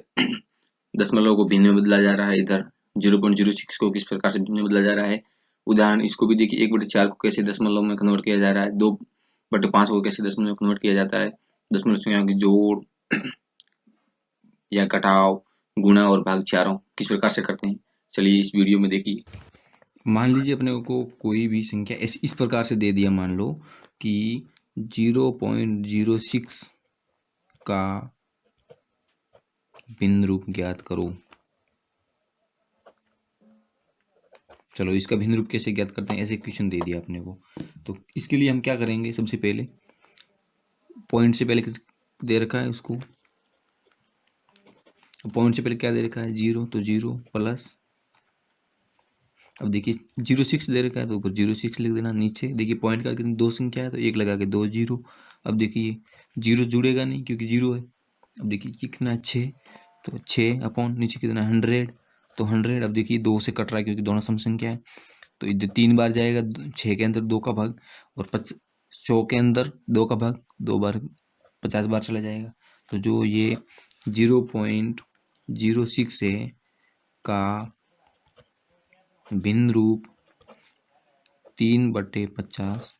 दशमलव को भिन्न में बदला जा रहा है। इधर 0.06 को किस प्रकार से भिन्न में बदला जा रहा है। उदाहरण इसको भी देखिए, 1/4 को कैसे दशमलव में कन्वर्ट किया जा रहा है, 2/5 को कैसे दशमलव में कन्वर्ट किया जाता है, दशमलव संख्याओं की जोड़ या घटाव, गुणा और भाग चारों किस प्रकार से करते हैं, चलिए इस वीडियो में देखिए। मान लीजिए अपने को कोई भी संख्या इस प्रकार से दे दिया, मान लो कि 0.06 का भिन्न रूप ज्ञात करो। चलो इसका भिन्न रूप कैसे ज्ञात करते हैं, ऐसे क्वेश्चन दे दिया अपने को, तो इसके लिए हम क्या करेंगे, सबसे पहले पॉइंट से पहले दे रखा है उसको, पॉइंट से पहले क्या दे रखा है 0, तो 0 प्लस, अब देखिए 0.6 दे रखा है तो ऊपर 0.6 लिख देना, नीचे देखिए पॉइंट का कितनी 2 संख्या है तो 1 लगा के 2 0। अब देखिए 0 जुड़ेगा नहीं क्योंकि 0 है। अब देखिए कितना 6, तो 6 अपॉन नीचे कितना 100, तो 100। अब देखिए 2 से कट रहा है क्योंकि दोनों सम संख्या है, तो इधर 3 बार जाएगा, 6 के अंदर 2 का भाग, और 100 के अंदर 2 का भाग 2 बार 50 बार चला जाएगा। तो जो ये 0.06 है का भिन्न रूप 3/50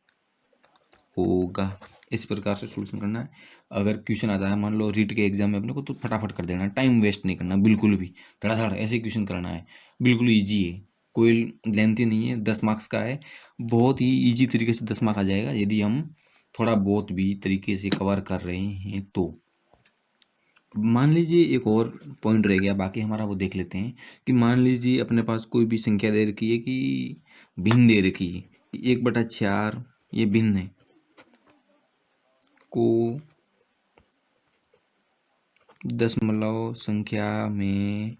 होगा। इस प्रकार से सॉल्यूशन करना है। अगर क्वेश्चन आता है मान लो रीट के एग्जाम में अपने को, तो फटाफट कर देना है, टाइम वेस्ट नहीं करना बिल्कुल भी, धड़ाधड़ ऐसे क्वेश्चन करना है। बिल्कुल ईजी है, कोई लेंथी नहीं है, 10 मार्क्स का है, बहुत ही ईजी तरीके से 10 मार्क्स आ जाएगा यदि हम थोड़ा बहुत भी तरीके से कवर कर रहे हैं तो। मान लीजिए एक और पॉइंट रह गया बाकी हमारा, वो देख लेते हैं कि मान लीजिए अपने पास कोई भी संख्या दे रखी है कि भिन्न दे रखी है, 1/4 ये भिन्न है को दशमलव संख्या में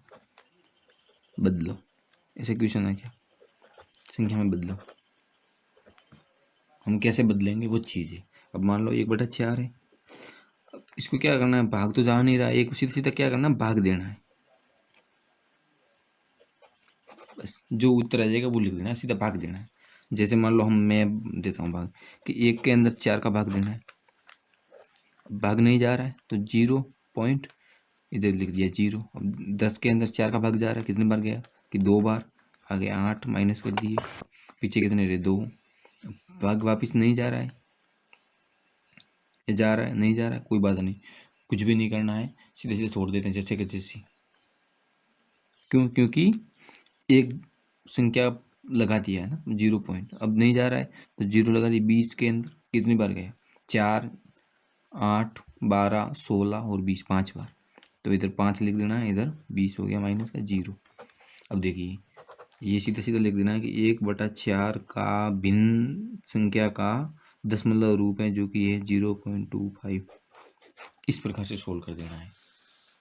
बदलो। ऐसे क्वेश्चन है क्या, संख्या में बदलो, हम कैसे बदलेंगे वो चीज़ है। अब मान लो 1/4 है, इसको क्या करना है, भाग तो जा नहीं रहा है, एक सीधा सीधा क्या करना है, भाग देना है, बस जो उत्तर आ जाएगा वो लिख देना है, सीधा भाग देना है। जैसे मान लो मैं देता हूँ भाग कि 1 के अंदर 4 का भाग देना है, भाग नहीं जा रहा है तो 0 पॉइंट इधर लिख दिया 0। अब 10 के अंदर 4 का भाग जा रहा है, कितने बार गया कि 2 बार, आगे 8 माइनस कर दिए, पीछे कितने रहे 2, भाग वापिस नहीं जा रहा है, ये जा रहा है नहीं जा रहा है, कोई बात नहीं, कुछ भी नहीं करना है, सीधे सीधे छोड़ देते हैं जैसे कि जैसे। क्यों, क्योंकि एक संख्या लगा दिया है ना 0 पॉइंट, अब नहीं जा रहा है तो 0 लगा दिया। 20 के अंदर कितनी बार गया, 4 8 12 16 और 20, 5 बार, तो इधर 5 लिख देना है, इधर 20 हो गया माइनस का 0। अब देखिए ये सीधा सीधा लिख देना है कि 1/4 का भिन्न संख्या का दशमलव रूप है जो कि है 0.25। इस प्रकार से सोल्व कर देना है।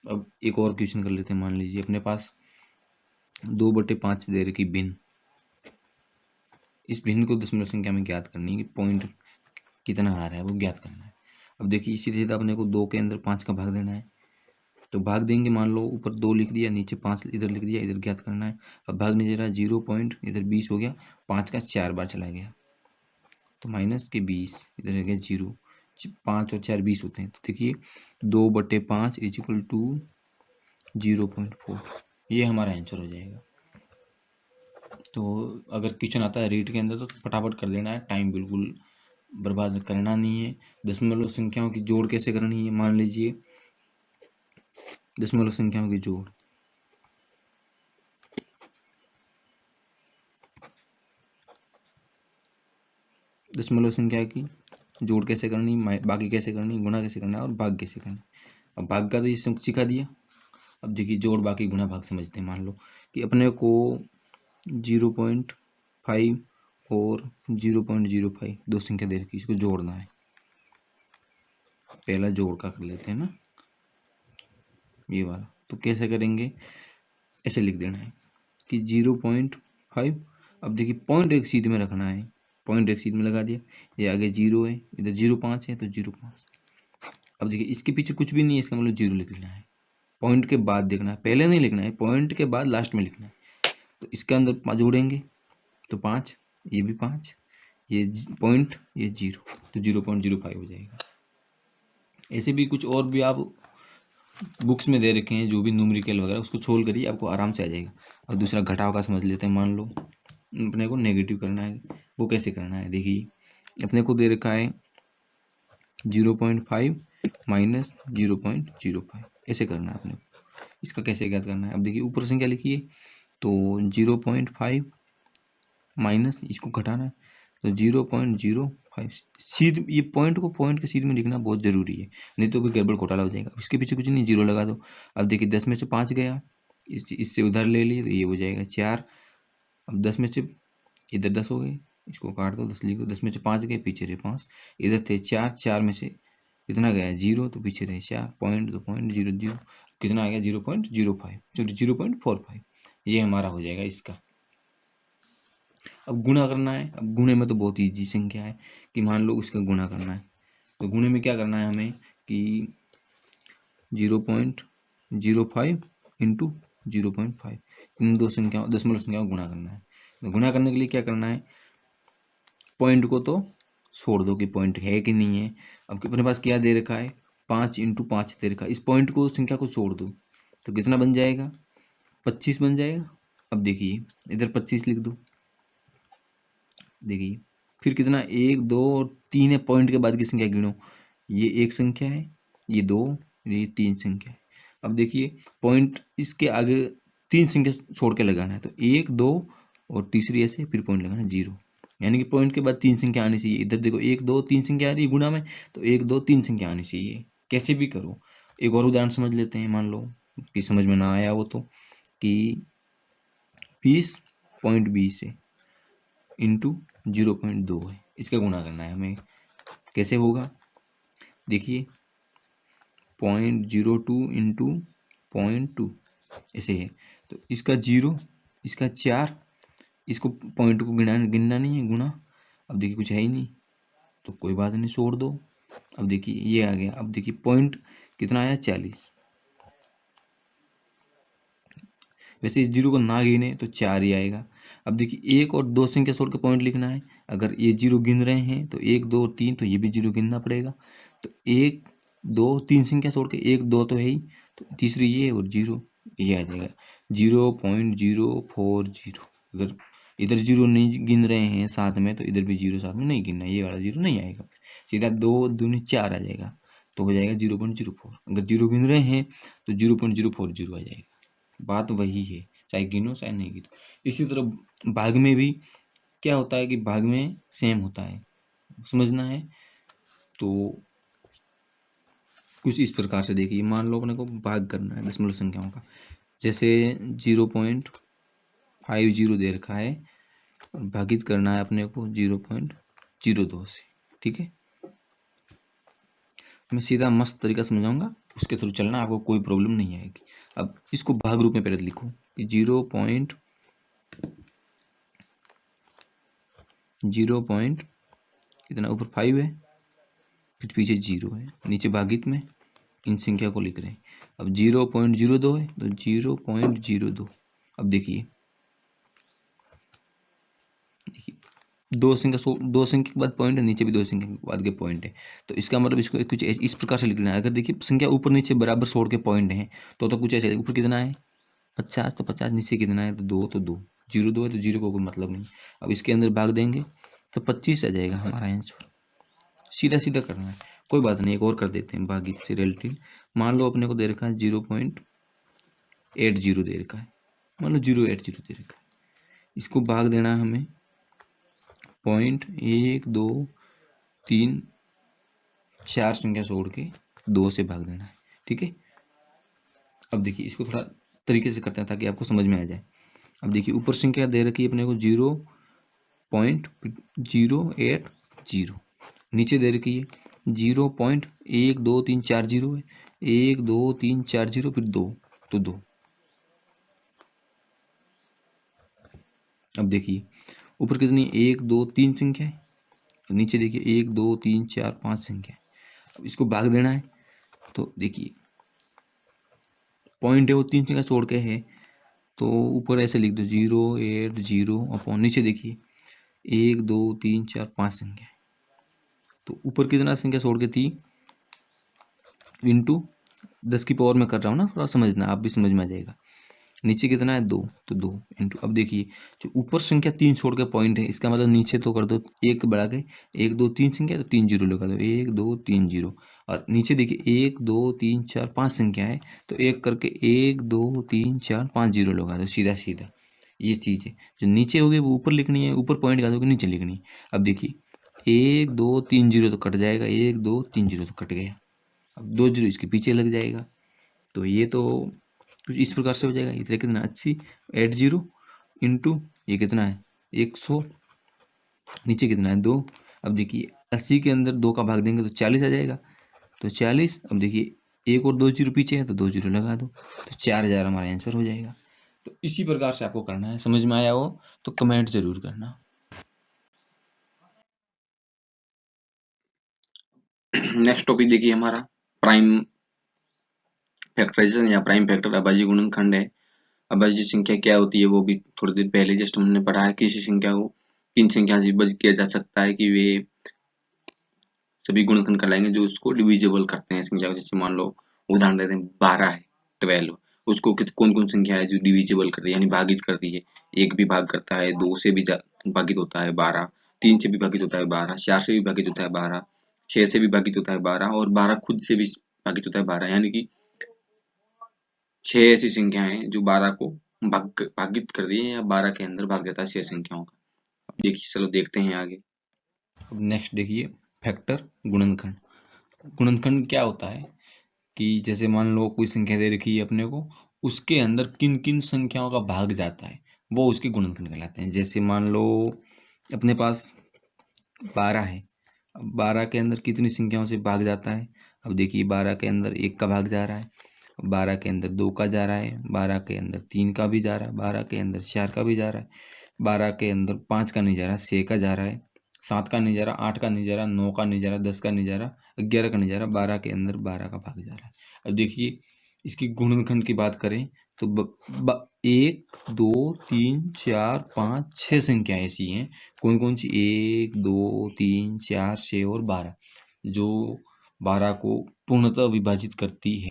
अब एक और क्वेश्चन कर लेते हैं। मान लीजिए अपने पास 2/5 दे रखी भिन्न, इस भिन्न को दशमलव संख्या में ज्ञात करनी है कि पॉइंट कितना आ रहा है वो ज्ञात करना है। अब देखिए सीधे सीधा अपने को 2 के अंदर 5 का भाग देना है, तो भाग देंगे, मान लो ऊपर 2 लिख दिया, नीचे 5 इधर लिख दिया, इधर ज्ञात करना है। अब भाग नहीं दे रहा, 0 पॉइंट इधर 20 हो गया, 5 का 4 बार चला गया तो माइनस के 20, इधर रह गया 0, 5 और 4 20 होते हैं, तो देखिए 2/5 इजिकल टू 0.4, ये हमारा आंसर हो जाएगा। तो अगर क्वेश्चन आता है रीड के अंदर तो फटाफट कर देना है, टाइम बिल्कुल बर्बाद करना नहीं है। दशमलव संख्याओं की जोड़ कैसे करनी है, मान लीजिए दशमलव संख्याओं की जोड़, दशमलव संख्या की जोड़ कैसे करनी, बाकी कैसे करनी, गुणा कैसे करना है और भाग कैसे करना है। अब भाग का तो ये सिखा दिया। अब देखिए जोड़ बाकी गुणा भाग समझते हैं। मान लो कि अपने को 0.5 और 0.05 दो संख्या दे रखी, इसको जोड़ना है। पहला जोड़ का कर लेते हैं ना, ये वाला, तो कैसे करेंगे, ऐसे लिख देना है कि 0.5, अब देखिए पॉइंट एक सीध में रखना है, पॉइंट एक सीध में लगा दिया, ये आगे 0 है, इधर 0.5 है तो 0.5। अब देखिए इसके पीछे कुछ भी नहीं है, इसका मतलब 0 लिखना है, पॉइंट के बाद देखना है, पहले नहीं लिखना है, पॉइंट के बाद लास्ट में लिखना है। तो इसके अंदर 5 जोड़ेंगे तो 5, ये भी 5, ये पॉइंट, ये 0, तो 0.05 हो जाएगा। ऐसे भी कुछ और भी आप बुक्स में दे रखे हैं जो भी न्यूमेरिकल वगैरह, उसको सोल्व करिए, आपको आराम से आ जाएगा। और दूसरा घटाव का समझ लेते हैं। मान लो अपने को नेगेटिव करना है, वो कैसे करना है, देखिए अपने को दे रखा है 0.5 माइनस 0.05, ऐसे करना है अपने को। इसका कैसे ज्ञात करना है, अब देखिए ऊपर संख्या लिखिए तो 0.5 माइनस इसको घटाना है तो 0.05, सीध, ये पॉइंट को पॉइंट के सीध में लिखना बहुत जरूरी है, नहीं तो कोई गड़बड़ घोटाला हो जाएगा। इसके पीछे कुछ नहीं, 0 लगा दो। अब देखिए 10 में से 5 गया, इससे उधर ले लिए तो ये हो जाएगा 4। अब 10 में से इधर 10 हो गए, इसको काट दो, 10 लिखो, 10 में से 5 गए, पीछे रहे 5, इधर थे 4, 4 में से कितना गया 0, तो पीछे रहे 4, पॉइंट तो पॉइंट 0 कितना आ गया 0.05, 0.45, ये हमारा हो जाएगा इसका। अब गुणा करना है। अब गुणे में तो बहुत ईजी संख्या है कि मान लो इसका गुणा करना है, तो गुणे में क्या करना है हमें कि 0.05 इंटू 0.5, इन दो संख्याओं दशमलव संख्याओं को गुणा करना है। तो गुणा करने के लिए क्या करना है, पॉइंट को तो छोड़ दो कि पॉइंट है कि नहीं है। अब अपने पास क्या दे रखा है, 5 × 5 दे रखा है। इस पॉइंट को संख्या को छोड़ दो तो कितना बन जाएगा, 25 बन जाएगा। अब देखिए इधर 25 लिख दो, देखिए फिर कितना 1 2 और 3 है, पॉइंट के बाद की संख्या गिनो, ये एक संख्या है, ये 2, ये 3 संख्या है। अब देखिए पॉइंट इसके आगे 3 संख्या छोड़ के लगाना है, तो 1 2 और तीसरी ऐसे फिर पॉइंट लगाना है 0, यानी कि पॉइंट के बाद 3 संख्या आनी चाहिए। इधर देखो 1 2 3 संख्या आ रही है गुणा में, तो 1 2 3 संख्या आनी चाहिए, कैसे भी करो। एक और उदाहरण समझ लेते हैं, मान लो कि समझ में ना आया वो तो, कि 20.20 है इंटू 0.2 है, इसका गुणा करना है हमें। कैसे होगा, देखिए 0.02 इंटू 0.2 ऐसे है, तो इसका 0, इसका 4, इसको पॉइंट को गिनना नहीं है, गुणा। अब देखिए कुछ है ही नहीं तो कोई बात नहीं, छोड़ दो। अब देखिए ये आ गया, अब देखिए पॉइंट कितना आया, 40। वैसे इस 0 को ना गिने तो 4 ही आएगा। अब देखिए 1 और 2 संख्या छोड़ के पॉइंट लिखना है, अगर ये 0 गिन रहे हैं तो 1 2 3, तो ये भी 0 गिनना पड़ेगा। तो 1 2 3 संख्या छोड़ के 1 2 तो है ही, तो तीसरी ये और 0, ये आ जाएगा 0.040। अगर इधर 0 नहीं गिन रहे हैं साथ में, तो इधर भी 0 साथ में नहीं गिनना, ये वाला 0 नहीं आएगा, सीधा 2 दूनी 4 आ जाएगा, तो हो जाएगा 0.04। अगर 0 गिन रहे हैं तो 0.040 आ जाएगा। बात वही है, चाहे गिनो चाहे नहीं गिनो। इसी तरह भाग में भी क्या होता है कि भाग में सेम होता है, समझना है। तो कुछ इस प्रकार से देखिए, मान लो अपने को भाग करना है दशमलव संख्याओं का, जैसे 0.50 दे रखा है और भागित करना है अपने को 0.02 से, ठीक है। मैं सीधा मस्त तरीका समझाऊंगा, उसके थ्रू चलना, आपको कोई प्रॉब्लम नहीं आएगी। अब इसको भाग रूप में पहले लिखो कि 0. कितना ऊपर 5 है, फिर पीछे 0 है, नीचे भागित में इन संख्या को लिख रहे हैं। अब 0.02 है तो 0.02। अब देखिए दो संख्या के बाद पॉइंट है, नीचे भी 2 संख्या के बाद के पॉइंट है, तो इसका मतलब इसको कुछ इस प्रकार से लिखना है। अगर देखिए संख्या ऊपर नीचे बराबर छोड़ के पॉइंट है तो कुछ ऐसे, ऊपर कितना है 50, तो 50, नीचे कितना है तो 2, तो 2, 0 2 है तो 0 को कोई मतलब नहीं। अब इसके अंदर भाग देंगे तो 25 आ जाएगा हमारा आंसर। सीधा सीधा करना है, कोई बात नहीं। एक और कर देते हैं भागित से रिलेटेड। मान लो अपने को दे रखा है 0.80 दे रखा है, मान लो 0.80 दे रखा है, इसको भाग देना है हमें 0.1 2 3 4 संख्या छोड़ के 2 से भाग देना है, ठीक है। अब देखिए इसको थोड़ा तरीके से करते हैं ताकि आपको समझ में आ जाए। अब देखिए ऊपर संख्या दे रखी है अपने को 0.080, नीचे दे रखी है 0.1 2 3 4 0 है, 1 2 3 4 0, फिर 2, तो 2। अब देखिए ऊपर कितनी 1 2 3 संख्या है, नीचे देखिए 1 2 3 4 5 संख्या है। अब इसको भाग देना है तो देखिए पॉइंट है वो 3 संख्या छोड़ के है, तो ऊपर ऐसे लिख दो 0.80 अपॉन, नीचे देखिए 1 2 3 4 5 संख्या है, तो ऊपर कितना संख्या छोड़ के थी, इंटू 10 की पावर में कर रहा हूँ ना, थोड़ा समझना, आप भी समझ में आ जाएगा। नीचे कितना है 2, तो 2 इंटू, अब देखिए जो ऊपर संख्या 3 छोड़ के पॉइंट है, इसका मतलब नीचे तो कर दो 1 बढ़ा के, 1 2 3 संख्या तो 3 0 लगा दो, 1 2 3 0। और नीचे देखिए 1 2 3 4 5 संख्या है, तो 1 करके 1 2 3 4 5 0 लगा दो, सीधा सीधा। ये चीज़ है, जो नीचे होगी वो ऊपर लिखनी है, ऊपर पॉइंट लगा दोगे नीचे लिखनी है। अब देखिए 1 2 3 0 तो कट जाएगा, 1 2 3 0 तो कट गया, अब 2 0 इसके पीछे लग जाएगा, तो ये तो कुछ इस प्रकार से हो जाएगा। इधर कितना 80 इंटू ये कितना है 100, नीचे कितना है 2। अब देखिए 80 के अंदर 2 का भाग देंगे तो 40 आ जाएगा, तो 40। अब देखिए 1 और 2 जीरो पीछे है तो 2 जीरो लगा दो, तो 4000 हमारा आंसर हो जाएगा। तो इसी प्रकार से आपको करना है, समझ में आया हो तो कमेंट जरूर करना। नेक्स्ट टॉपिक देखिए हमारा प्राइम फैक्टराइजेशन या प्राइम फैक्टर अभाज्य गुणनखंड है। अभाज्य संख्या क्या होती है वो भी थोड़ी देर पहले जस्ट हमने पढ़ा है। किसी संख्या को किन संख्या से विभाजित किया जा सकता है कि वे सभी गुणनखंड कहलाएंगे जो उसको डिविजिबल करते हैं संख्या को। जैसे मान लो उदाहरण देते हैं 12 है, 12 उसको कौन कौन संख्या है जो डिविजिबल करती है यानी भागित करती है। एक भी भाग करता है, 2 से भी भागित होता है 12, 3 से भी भागित होता है 12, 4 से भी भागित होता है 12, 6 से भी भागित होता है 12 और 12 खुद से भी भागित होता है 12, यानी कि 6 ऐसी संख्याएं हैं जो 12 को भागित कर दी है या 12 के अंदर भाग देता है 6 संख्याओं का। अब देखिए, चलो देखते हैं आगे। अब नेक्स्ट देखिए फैक्टर गुणनखंड। गुणनखंड क्या होता है कि जैसे मान लो कोई संख्या दे रखी है अपने को, उसके अंदर किन किन संख्याओं का भाग जाता है वो उसके गुणनखंड कहलाते हैं। जैसे मान लो अपने पास 12 है, अब 12 के अंदर कितनी संख्याओं से भाग जाता है। अब देखिए 12 के अंदर 1 का भाग जा रहा है, 12 के अंदर 2 का जा रहा है, 12 के अंदर 3 का भी जा रहा है, 12 के अंदर 4 का भी जा रहा है, 12 के अंदर 5 का नहीं जा रहा, 6 का जा रहा है, 7 का नहीं जा रहा, 8 का नहीं जा रहा, 9 का नहीं जा रहा, 10 का नहीं जा रहा, 11 का नहीं जा रहा, 12 के अंदर 12 का भाग जा रहा है। अब देखिए इसकी गुणनखंड की बात करें तो 1 2 3 4 5 6 संख्या ऐसी हैं। कौन कौन सी? 1 2 3 4 6 और 12 जो 12 को पूर्णतः विभाजित करती है।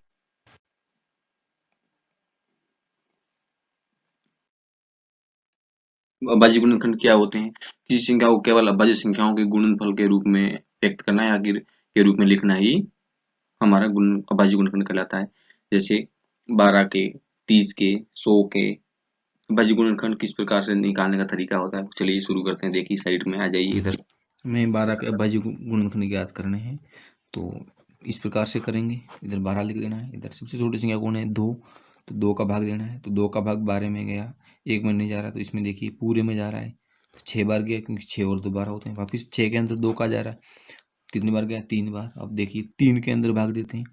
अभाज्य गुणनखंड क्या होते हैं? किसी संख्या को केवल अभाज्य संख्याओं के गुणनफल के रूप में व्यक्त करना है या के रूप में लिखना ही हमारा अभाज्य गुणनखंड कहलाता है। जैसे 12 के, 30 के, 100 के अभाज्य गुणनखंड किस प्रकार से निकालने का तरीका होता है। चलिए शुरू करते हैं। देखिए साइड में आ जाइए इधर। हमें 12 के अभाज्य गुणनखंड ज्ञात करने हैं तो इस प्रकार से करेंगे। इधर 12 लिख देना है, इधर सबसे छोटी संख्या कौन है? 2, तो 2 का भाग देना है। तो 2 का भाग 12 में गया, 1 में नहीं जा रहा, तो इसमें देखिए पूरे में जा रहा है तो 6 बार गया, क्योंकि 6 और 2 12 होते हैं। वापिस 6 के अंदर 2 का जा रहा है, कितनी बार गया? 3 बार। अब देखिए 3 के अंदर भाग देते हैं,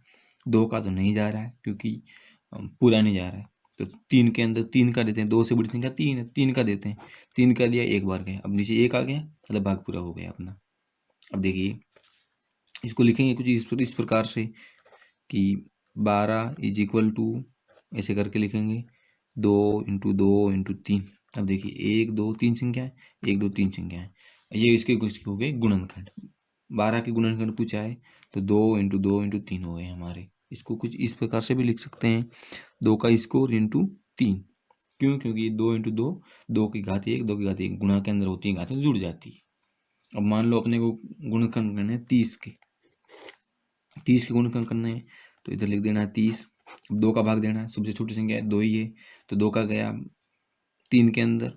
2 का तो नहीं जा रहा है क्योंकि पूरा नहीं जा रहा है, तो 3 के अंदर 3 का देते हैं। 2 से बड़ी संख्या 3 है, 3 का देते हैं, 3 का लिया, 1 बार गया, अब नीचे 1 आ गया, मतलब भाग पूरा हो गया अपना। अब देखिए इसको लिखेंगे कुछ इस प्रकार से कि 12 इज इक्वल टू, ऐसे करके लिखेंगे 2 इंटू 2 इंटू 3। अब देखिए 1 2 3 संख्या है, 1 2 3 संख्या है, ये इसके कुछ हो गए गुणनखंड। 12 के गुणनखंड पूछा है तो 2 इंटू 2 इंटू 3 हो गए हमारे। इसको कुछ इस प्रकार से भी लिख सकते हैं, 2 का स्कोर इंटू 3। क्यों? क्योंकि 2 इंटू 2, 2 की घात 1, 2 की घात 1 गुणा के अंदर होती है, घातें जुड़ जाती है। अब मान लो अपने को गुणनखंड करने हैं 30 के, 30 के गुणनखंड करने हैं तो इधर लिख देना है 30। अब 2 का भाग देना है, सबसे छोटी संख्या है 2 ही है, तो 2 का गया 3 के अंदर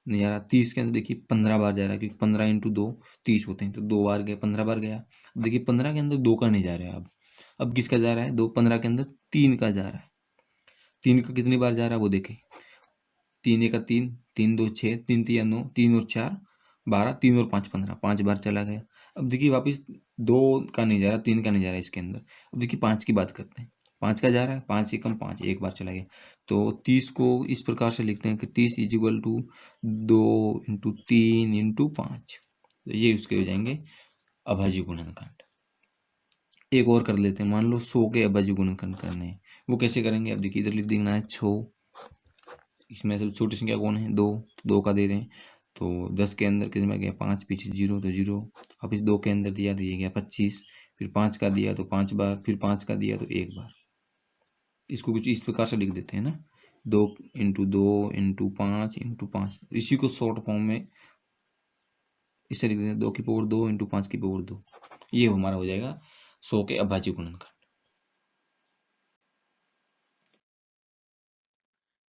नहीं जा रहा, 30 के अंदर देखिए 15 बार जा रहा है, क्योंकि 15 इंटू 2 30 होते हैं, तो 2 बार गया, 15 बार गया। अब देखिए 15 के अंदर 2 का नहीं जा रहा है, अब किसका जा रहा है? 2 15 के अंदर 3 का जा रहा है। 3 का कितनी बार जा रहा है वो देखें, 3 1 3, 3 2 6, 3 3 9, 3 और 4 12, 3 और 5 15, 5 बार चला गया। अब देखिए वापस 2 का नहीं जा रहा, 3 का नहीं जा रहा इसके अंदर। अब देखिए 5 की बात करते हैं, 5 का जा रहा है, 5 एकम 5, एक बार चला गया। तो 30 को इस प्रकार से लिखते हैं कि 30 is equal to 2 into 3 into 5, तो ये उसके हो जाएंगे अभाज्य गुणनखंड। एक और कर लेते हैं, मान लो 100 के अभाज्य गुणनखंड करने हैं, वो कैसे करेंगे? अब देखिए इधर लिख देना है 6, इसमें से छोटी संख्या कौन है? 2, तो 2 का दे रहे हैं, तो 10 के अंदर कितने में गया? 5, पीछे 0 तो 0, अब इस 2 के अंदर दिया तो ये गया 25, फिर 5 का दिया तो 5 बार, फिर 5 का दिया तो 1 बार। इसको कुछ इस प्रकार से लिख देते हैं ना, 2 इंटू 2 इंटू 5 इंटू 5, इसी को शॉर्ट फॉर्म में इससे लिख देते हैं 2 की पावर 2 इंटू 5 की पावर 2। ये हमारा हो जाएगा 100 के अभाज्य गुणनखंड।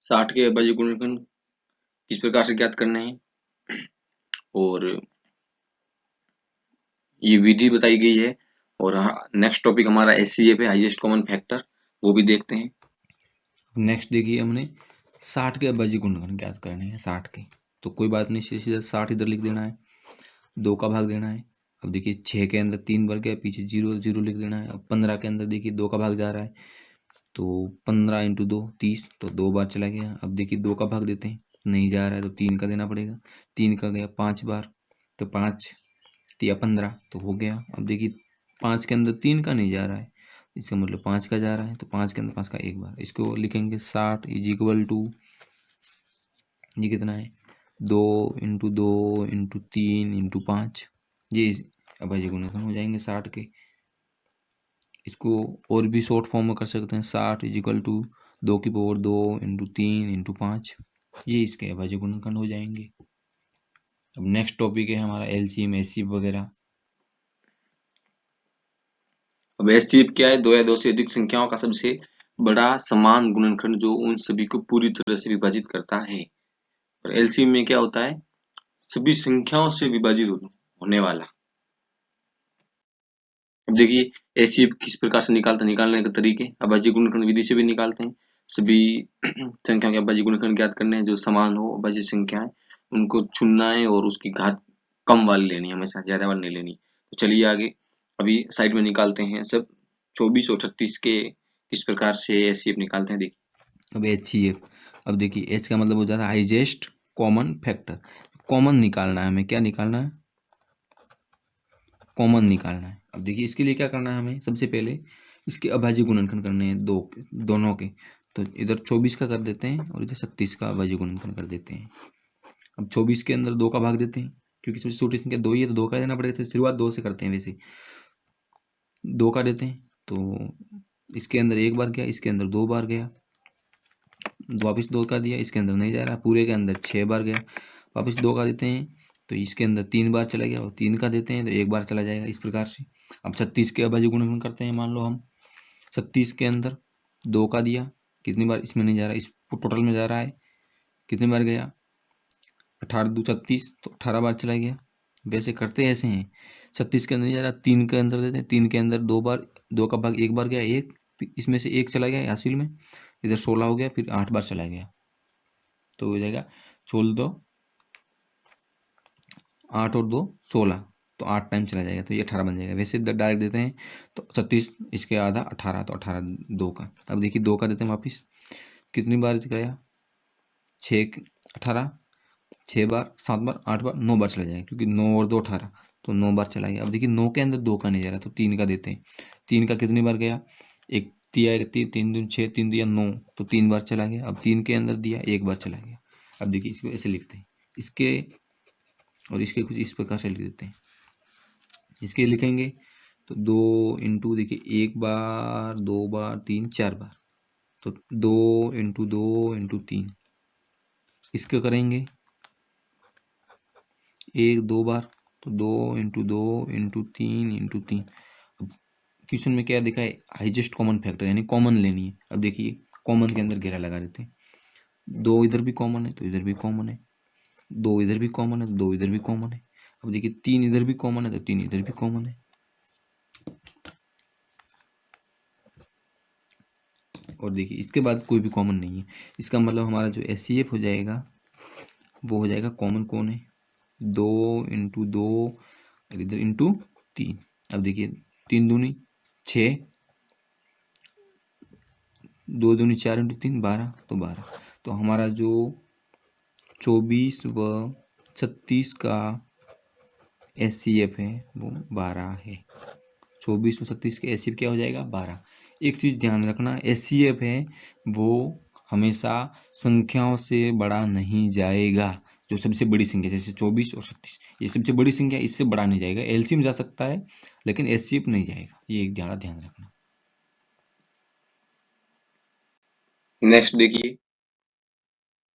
60 के अभाज्य गुणनखंड किस प्रकार से ज्ञात करने हैं और ये विधि बताई गई है। और नेक्स्ट टॉपिक हमारा एचसीएफ है, हाईएस्ट कॉमन फैक्टर, वो भी देखते हैं। नेक्स्ट देखिए हमने 60 के अभाज्य गुणनखंड ज्ञात करने हैं, 60 के, तो कोई बात नहीं, सीधा 60 इधर लिख देना है, 2 का भाग देना है। अब देखिए 6 के अंदर 3 बार गया, पीछे 0 0 लिख देना है। अब 15 के अंदर देखिए 2 का भाग जा रहा है, तो 15 इंटू 2 30, तो 2 बार चला गया। अब देखिए 2 का भाग देते हैं, नहीं जा रहा है तो 3 का देना पड़ेगा, 3 का गया 5 बार, तो 5 या 15 तो हो गया। अब देखिए 5 के अंदर 3 का नहीं जा रहा है, इसका मतलब 5 का जा रहा है, तो 5 के अंदर 5 का 1 बार। इसको लिखेंगे 60 इज इक्वल टू ये कितना है 2 इंटू 2 इंटू 3 इंटू 5, ये अभाज्य गुणनखंड हो जाएंगे 60 के। इसको और भी शॉर्ट फॉर्म में कर सकते हैं, 60 इजिकल टू 2 की पावर 2 इंटू 3 इंटू 5, ये इसके अभाज्य गुणनखंड हो जाएंगे। अब नेक्स्ट टॉपिक है हमारा एलसीएम एचसीएफ वगैरह। अब एचसीएफ क्या है, दो या दो से अधिक संख्याओं का सबसे बड़ा समान गुणनखंड जो उन सभी को पूरी तरह से विभाजित करता है। और एलसीएम में क्या होता है, सभी संख्याओं से विभाजित होने वाला। अब देखिए एचसीएफ किस प्रकार से निकालने के तरीके अभाज्य गुणनखंड विधि से भी निकालते हैं। सभी संख्याओं के अभाज्य गुणनखंड ज्ञात करने हैं जो समान हो अभाज्य संख्याएं, उनको चुनना है और उसकी घात कम वाली लेनी है, हमेशा ज्यादा वाली नहीं लेनी। तो चलिए आगे अभी साइड में निकालते हैं सब 24 और 36 के किस प्रकार से एचसीएफ निकालते हैं देखिए। अब एचसीएफ, अब देखिए एच का मतलब हो जाता है हाईएस्ट कॉमन फैक्टर। कॉमन निकालना है हमें, क्या निकालना है, कॉमन निकालना है। अब देखिए इसके लिए क्या करना है हमें, सबसे पहले इसके अभाज्य गुणनखंड करने हैं दोनों के। तो इधर 24 का कर देते हैं और इधर 36 का अभाज्य गुणनखंड कर देते हैं। अब 24 के अंदर 2 का भाग देते हैं, क्योंकि सबसे छोटी संख्या 2 ही है तो 2 का देना पड़ेगा। तो शुरुआत 2 से करते हैं, वैसे 2 का देते हैं तो इसके अंदर 1 बार गया, इसके अंदर 2 बार गया, वापस 2 का दिया, इसके अंदर नहीं जा रहा, पूरे के अंदर 6 बार गया, वापस 2 का देते हैं तो इसके अंदर 3 बार चला गया, और 3 का देते हैं तो 1 बार चला जाएगा, इस प्रकार से। अब 36 के अभाज्य गुणनखंड करते हैं, मान लो हम 36 के अंदर 2 का दिया, कितनी बार इसमें नहीं जा रहा, इस टोटल में जा रहा है, कितनी बार गया 18 दो 36, तो 18 बार चला गया। वैसे करते ऐसे हैं, 36 के अंदर नहीं जा रहा, 3 के अंदर देते हैं, 3 के अंदर 2 बार, 2 का भाग 1 बार गया, 1 इसमें से 1 चला गया हासिल में, इधर 16 हो गया, फिर 8 बार चला गया, तो हो जाएगा 16 8 और 2 16, तो 8 टाइम चला जाएगा, तो ये 18 बन जाएगा। वैसे डायरेक्ट देते हैं तो 36 इसके आधा 18, तो 18 2 का। अब देखिए 2 का देते हैं वापिस, कितनी बार गया 6 18, 6 बार 7 बार 8 बार 9 बार चला जाएगा, क्योंकि 9 और 2 18, तो 9 बार चला गया। अब देखिए 9 के अंदर 2 का नहीं जा रहा, तो 3 का देते हैं, 3 का कितनी बार गया, एक दिया 3 दूनी 6, 3 दिया 9, तो 3 बार चला गया। अब 3 के अंदर दिया 1 बार चला गया। अब देखिए इसको ऐसे लिखते हैं, इसके और इसके कुछ इस प्रकार से लिख देते हैं। इसके लिखेंगे तो 2 इंटू देखिए 1 बार 2 बार 3 4 बार, तो 2 इंटू 2 इंटू 3, इसके करेंगे 1 2 बार, तो 2 इंटू 2 इंटू 3 इंटू 3। अब क्वेश्चन में क्या दिखा है, हाईएस्ट कॉमन फैक्टर, यानी कॉमन लेनी है। अब देखिए कॉमन के अंदर घेरा लगा देते हैं, 2 इधर भी कॉमन है तो इधर भी कॉमन है, 2 इधर भी कॉमन है तो 2 इधर भी कॉमन है। अब देखिए 3 इधर भी कॉमन है तो 3 इधर भी कॉमन है। और देखिए इसके बाद कोई भी कॉमन नहीं है, इसका मतलब हमारा जो एचसीएफ हो जाएगा वो हो जाएगा कॉमन कौन है, 2 इंटू 2 और इधर इंटू 3। अब देखिए 3 दूनी 6, 2 दूनी 4 इंटू 3 12, तो 12, तो हमारा जो 24 व 36 का एचसीएफ है वो 12 है। 24 व 36 के एचसीएफ क्या हो जाएगा 12। एक चीज़ ध्यान रखना, एचसीएफ है वो हमेशा संख्याओं से बड़ा नहीं जाएगा। जो सबसे बड़ी संख्या जैसे 24 और 36, ये सबसे बड़ी संख्या, इससे बड़ा नहीं जाएगा। एलसीएम जा सकता है लेकिन एचसीएफ नहीं जाएगा, ये एक ध्यान रखना। नेक्स्ट देखिए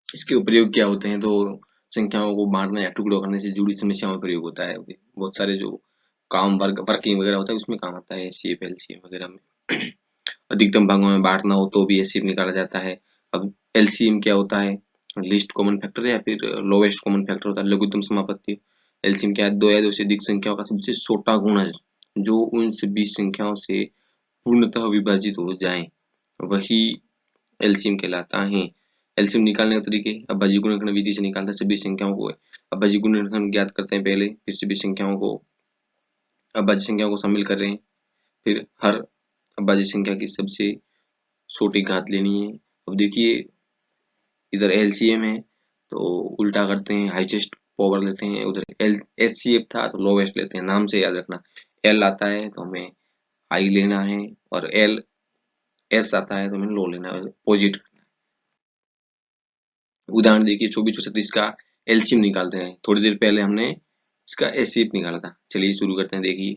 इसके उपयोग क्या होते हैं। तो संख्याओं को बांटने या टुकड़ों करने से जुड़ी समस्याओं में प्रयोग होता है। बहुत सारे जो काम वर्किंग वगैरह होता है उसमें काम आता है एचसीएफ एलसीएम वगैरह में। अधिकतम भागों में बांटना हो तो भी एचसीएफ निकाला जाता है। अब एलसीएम क्या होता है, लीस्ट कॉमन फैक्टर या फिर लोवेस्ट कॉमन फैक्टर होता है, लघुत्तम समापत्ति। एलसीएम क्या है, दो या दो से अधिक संख्याओं का सबसे छोटा गुणज जो उन सभी संख्याओं से पूर्णतः विभाजित हो जाए वही एलसीएम कहलाता है। एलसीएम निकालने का तरीके अभाज्य गुणनखंड विधि से निकालते हैं। सभी संख्याओं को अभाज्य गुणनखंड ज्ञात करते हैं पहले, फिर सभी संख्याओं को अभाज्य संख्याओं को शामिल कर रहे हैं, फिर हर अभाज्य संख्या की सबसे छोटी घात लेनी है। अब देखिए इधर एलसीएम है तो उल्टा करते हैं, हाईएस्ट पावर लेते हैं, उधर एल एचसीएफ था तो लोवेस्ट लेते हैं। नाम से याद रखना, एल आता है तो हमें हाई लेना है और एल एस आता है तो हमें लो लेना है, अपोजिट। उदाहरण देखिए 24 और 36 का एलसीएम निकालते हैं। थोड़ी देर पहले हमने इसका एचसीएफ निकाला था। चलिए शुरू करते हैं। देखिए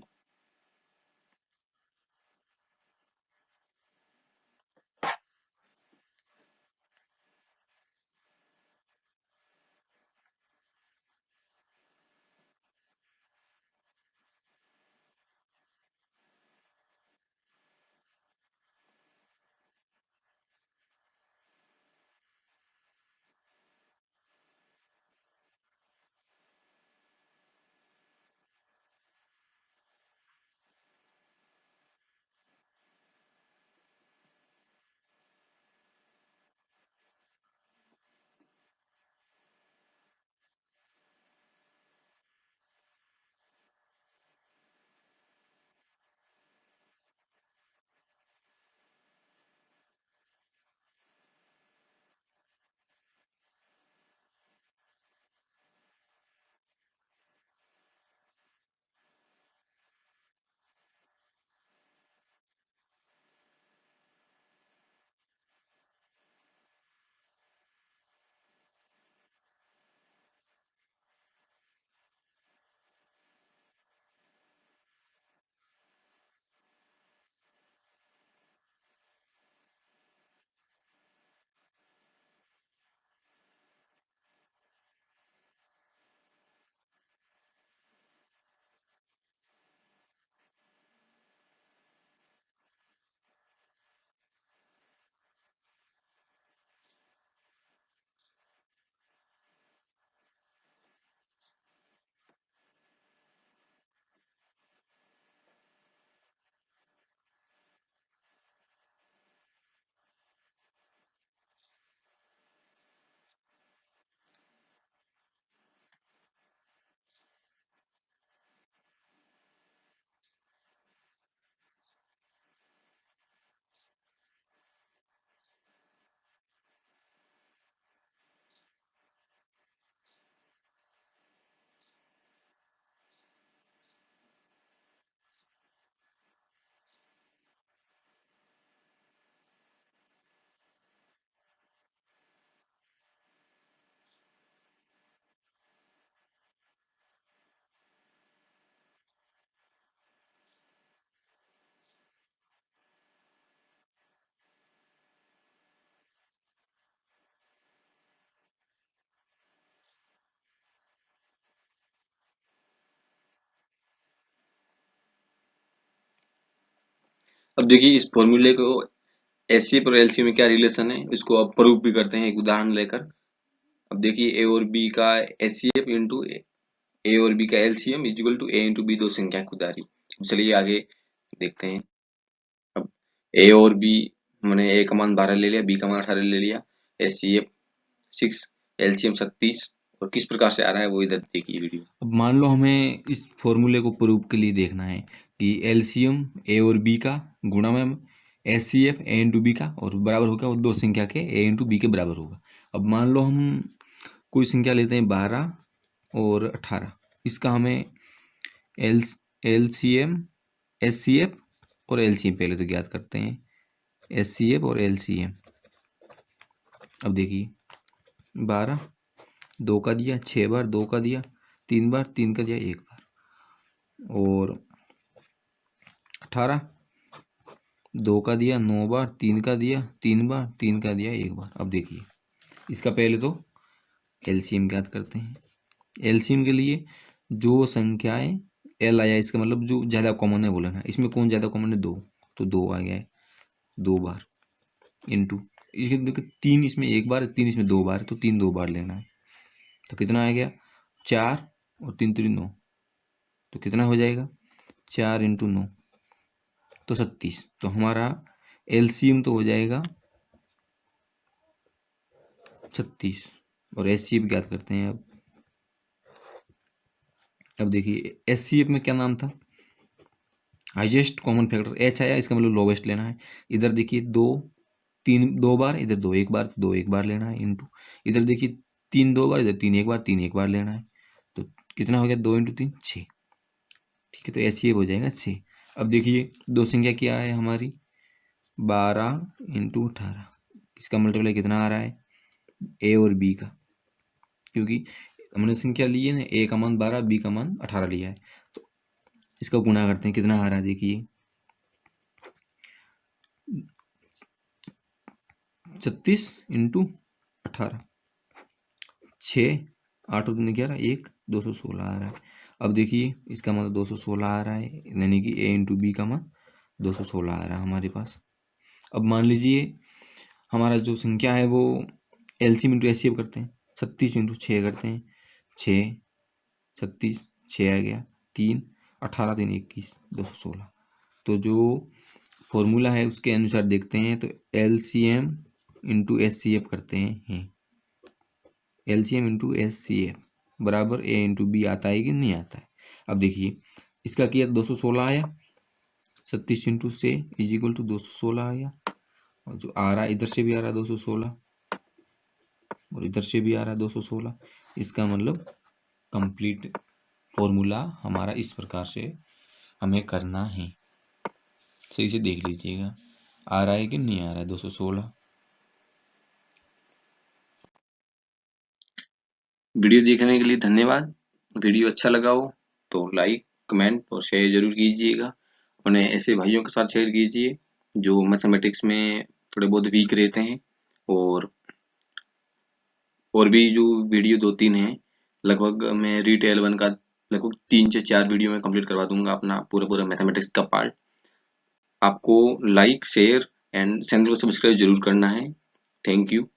अब देखिए इस फॉर्मूले को एचसीएफ और एलसीएम में क्या रिलेशन है इसको अब प्रूव भी करते हैं एक उदाहरण लेकर। अब देखिए ए और बी का एचसीएफ इंटू ए और बी का LCM equal to A into B, दो संख्या की उदाहरण। चलिए आगे देखते हैं। अब ए और बी, मैंने ए का मान 12 ले लिया, बी का मान 18 ले लिया, एचसीएफ 6, एलसीएम 36, और किस प्रकार से आ रहा है वो इधर देखिए वीडियो। अब मान लो हमें इस फॉर्मूले को प्रूव के लिए देखना है कि एलसीएम ए और बी का गुणा में एचसीएफ ए इंटू बी का और बराबर होगा वो दो संख्या के ए इंटू बी के बराबर होगा। अब मान लो हम कोई संख्या लेते हैं 12 और 18, इसका हमें एलसीएम एचसीएफ और एलसीएम पहले तो ज्ञात करते हैं। एचसीएफ और एलसीएम, अब देखिए 12 2 का दिया, 6 बार 2 का दिया, 3 बार 3 का दिया, 1 बार, और 18 2 का दिया, 9 बार 3 का दिया, 3 बार 3 का दिया, 1 बार। अब देखिए इसका पहले तो एलसीएम ज्ञात करते हैं। एलसीएम के लिए जो संख्याएं एल आया इसका मतलब जो ज़्यादा कॉमन है वो लेना है। इसमें कौन ज़्यादा कॉमन है? 2, तो 2 आ गया है 2 बार इंटू इसके देखो 3 इसमें 1 बार, 3 इसमें 2 बार, तो 3 2 बार लेना है। तो कितना आ गया? 4 और 3 3 9, तो कितना हो जाएगा? 4 इंटू 9 तो 36। तो हमारा एलसीएम तो हो जाएगा 36 और एचसीएफ ज्ञात करते हैं। अब देखिए एचसीएफ में क्या नाम था? हाईएस्ट कॉमन फैक्टर एच आया, इसका मतलब लोवेस्ट लेना है। इधर देखिए 2 3 2 बार, इधर 2 1 बार, 2 1 बार लेना है इंटू इधर देखिए 3 2 बार, इधर 3 1 बार, 3 1 बार लेना है। तो कितना हो गया? 2 इंटू 3 6। ठीक है, तो एचसीएफ हो जाएगा 6। अब देखिए दो संख्या क्या है हमारी? 12 इंटू 18, इसका मल्टीप्लाई कितना आ रहा है? ए और बी का, क्योंकि हमने संख्या ली है ना, ए का मान 12, बी का मान 18 लिया है, तो इसका गुणा करते हैं, कितना आ रहा है देखिए, 36 इंटू 18, 6, 8 और 11, 1, 216 आ रहा है। अब देखिए इसका मतलब 216 आ रहा है, यानी कि ए इंटू बी का मान 216 आ रहा है हमारे पास। अब मान लीजिए हमारा जो संख्या है वो एलसीएम इंटू एचसीएफ करते हैं, 36 इंटू 6 करते हैं, 6, 36, 6 आ गया, 3, 18, 3, 21, 216। तो जो फॉर्मूला है उसके अनुसार देखते हैं, तो एलसीएम इंटू एचसीएफ करते हैं, एलसीएम इंटू एचसीएफ बराबर ए इंटू बी आता है कि नहीं आता है। अब देखिए इसका किया 216 आया, 36 इंटू से इज इक्वल टू 216 आ गया, और जो आ रहा है इधर से भी आ रहा है 216 और इधर से भी आ रहा है 216। इसका मतलब कंप्लीट फॉर्मूला हमारा इस प्रकार से हमें करना है। सही से देख लीजिएगा आ रहा है कि नहीं आ रहा है 216। वीडियो देखने के लिए धन्यवाद। वीडियो अच्छा लगा हो तो लाइक, कमेंट और शेयर जरूर कीजिएगा। अपने ऐसे भाइयों के साथ शेयर कीजिए जो मैथमेटिक्स में थोड़े बहुत वीक रहते हैं। और भी जो वीडियो 2-3 हैं, लगभग मैं रीटेल 1 का लगभग 3 से 4 वीडियो में कंप्लीट करवा दूंगा अपना पूरा मैथमेटिक्स का पार्ट। आपको लाइक, शेयर एंड चैनल को सब्सक्राइब जरूर करना है। Thank you.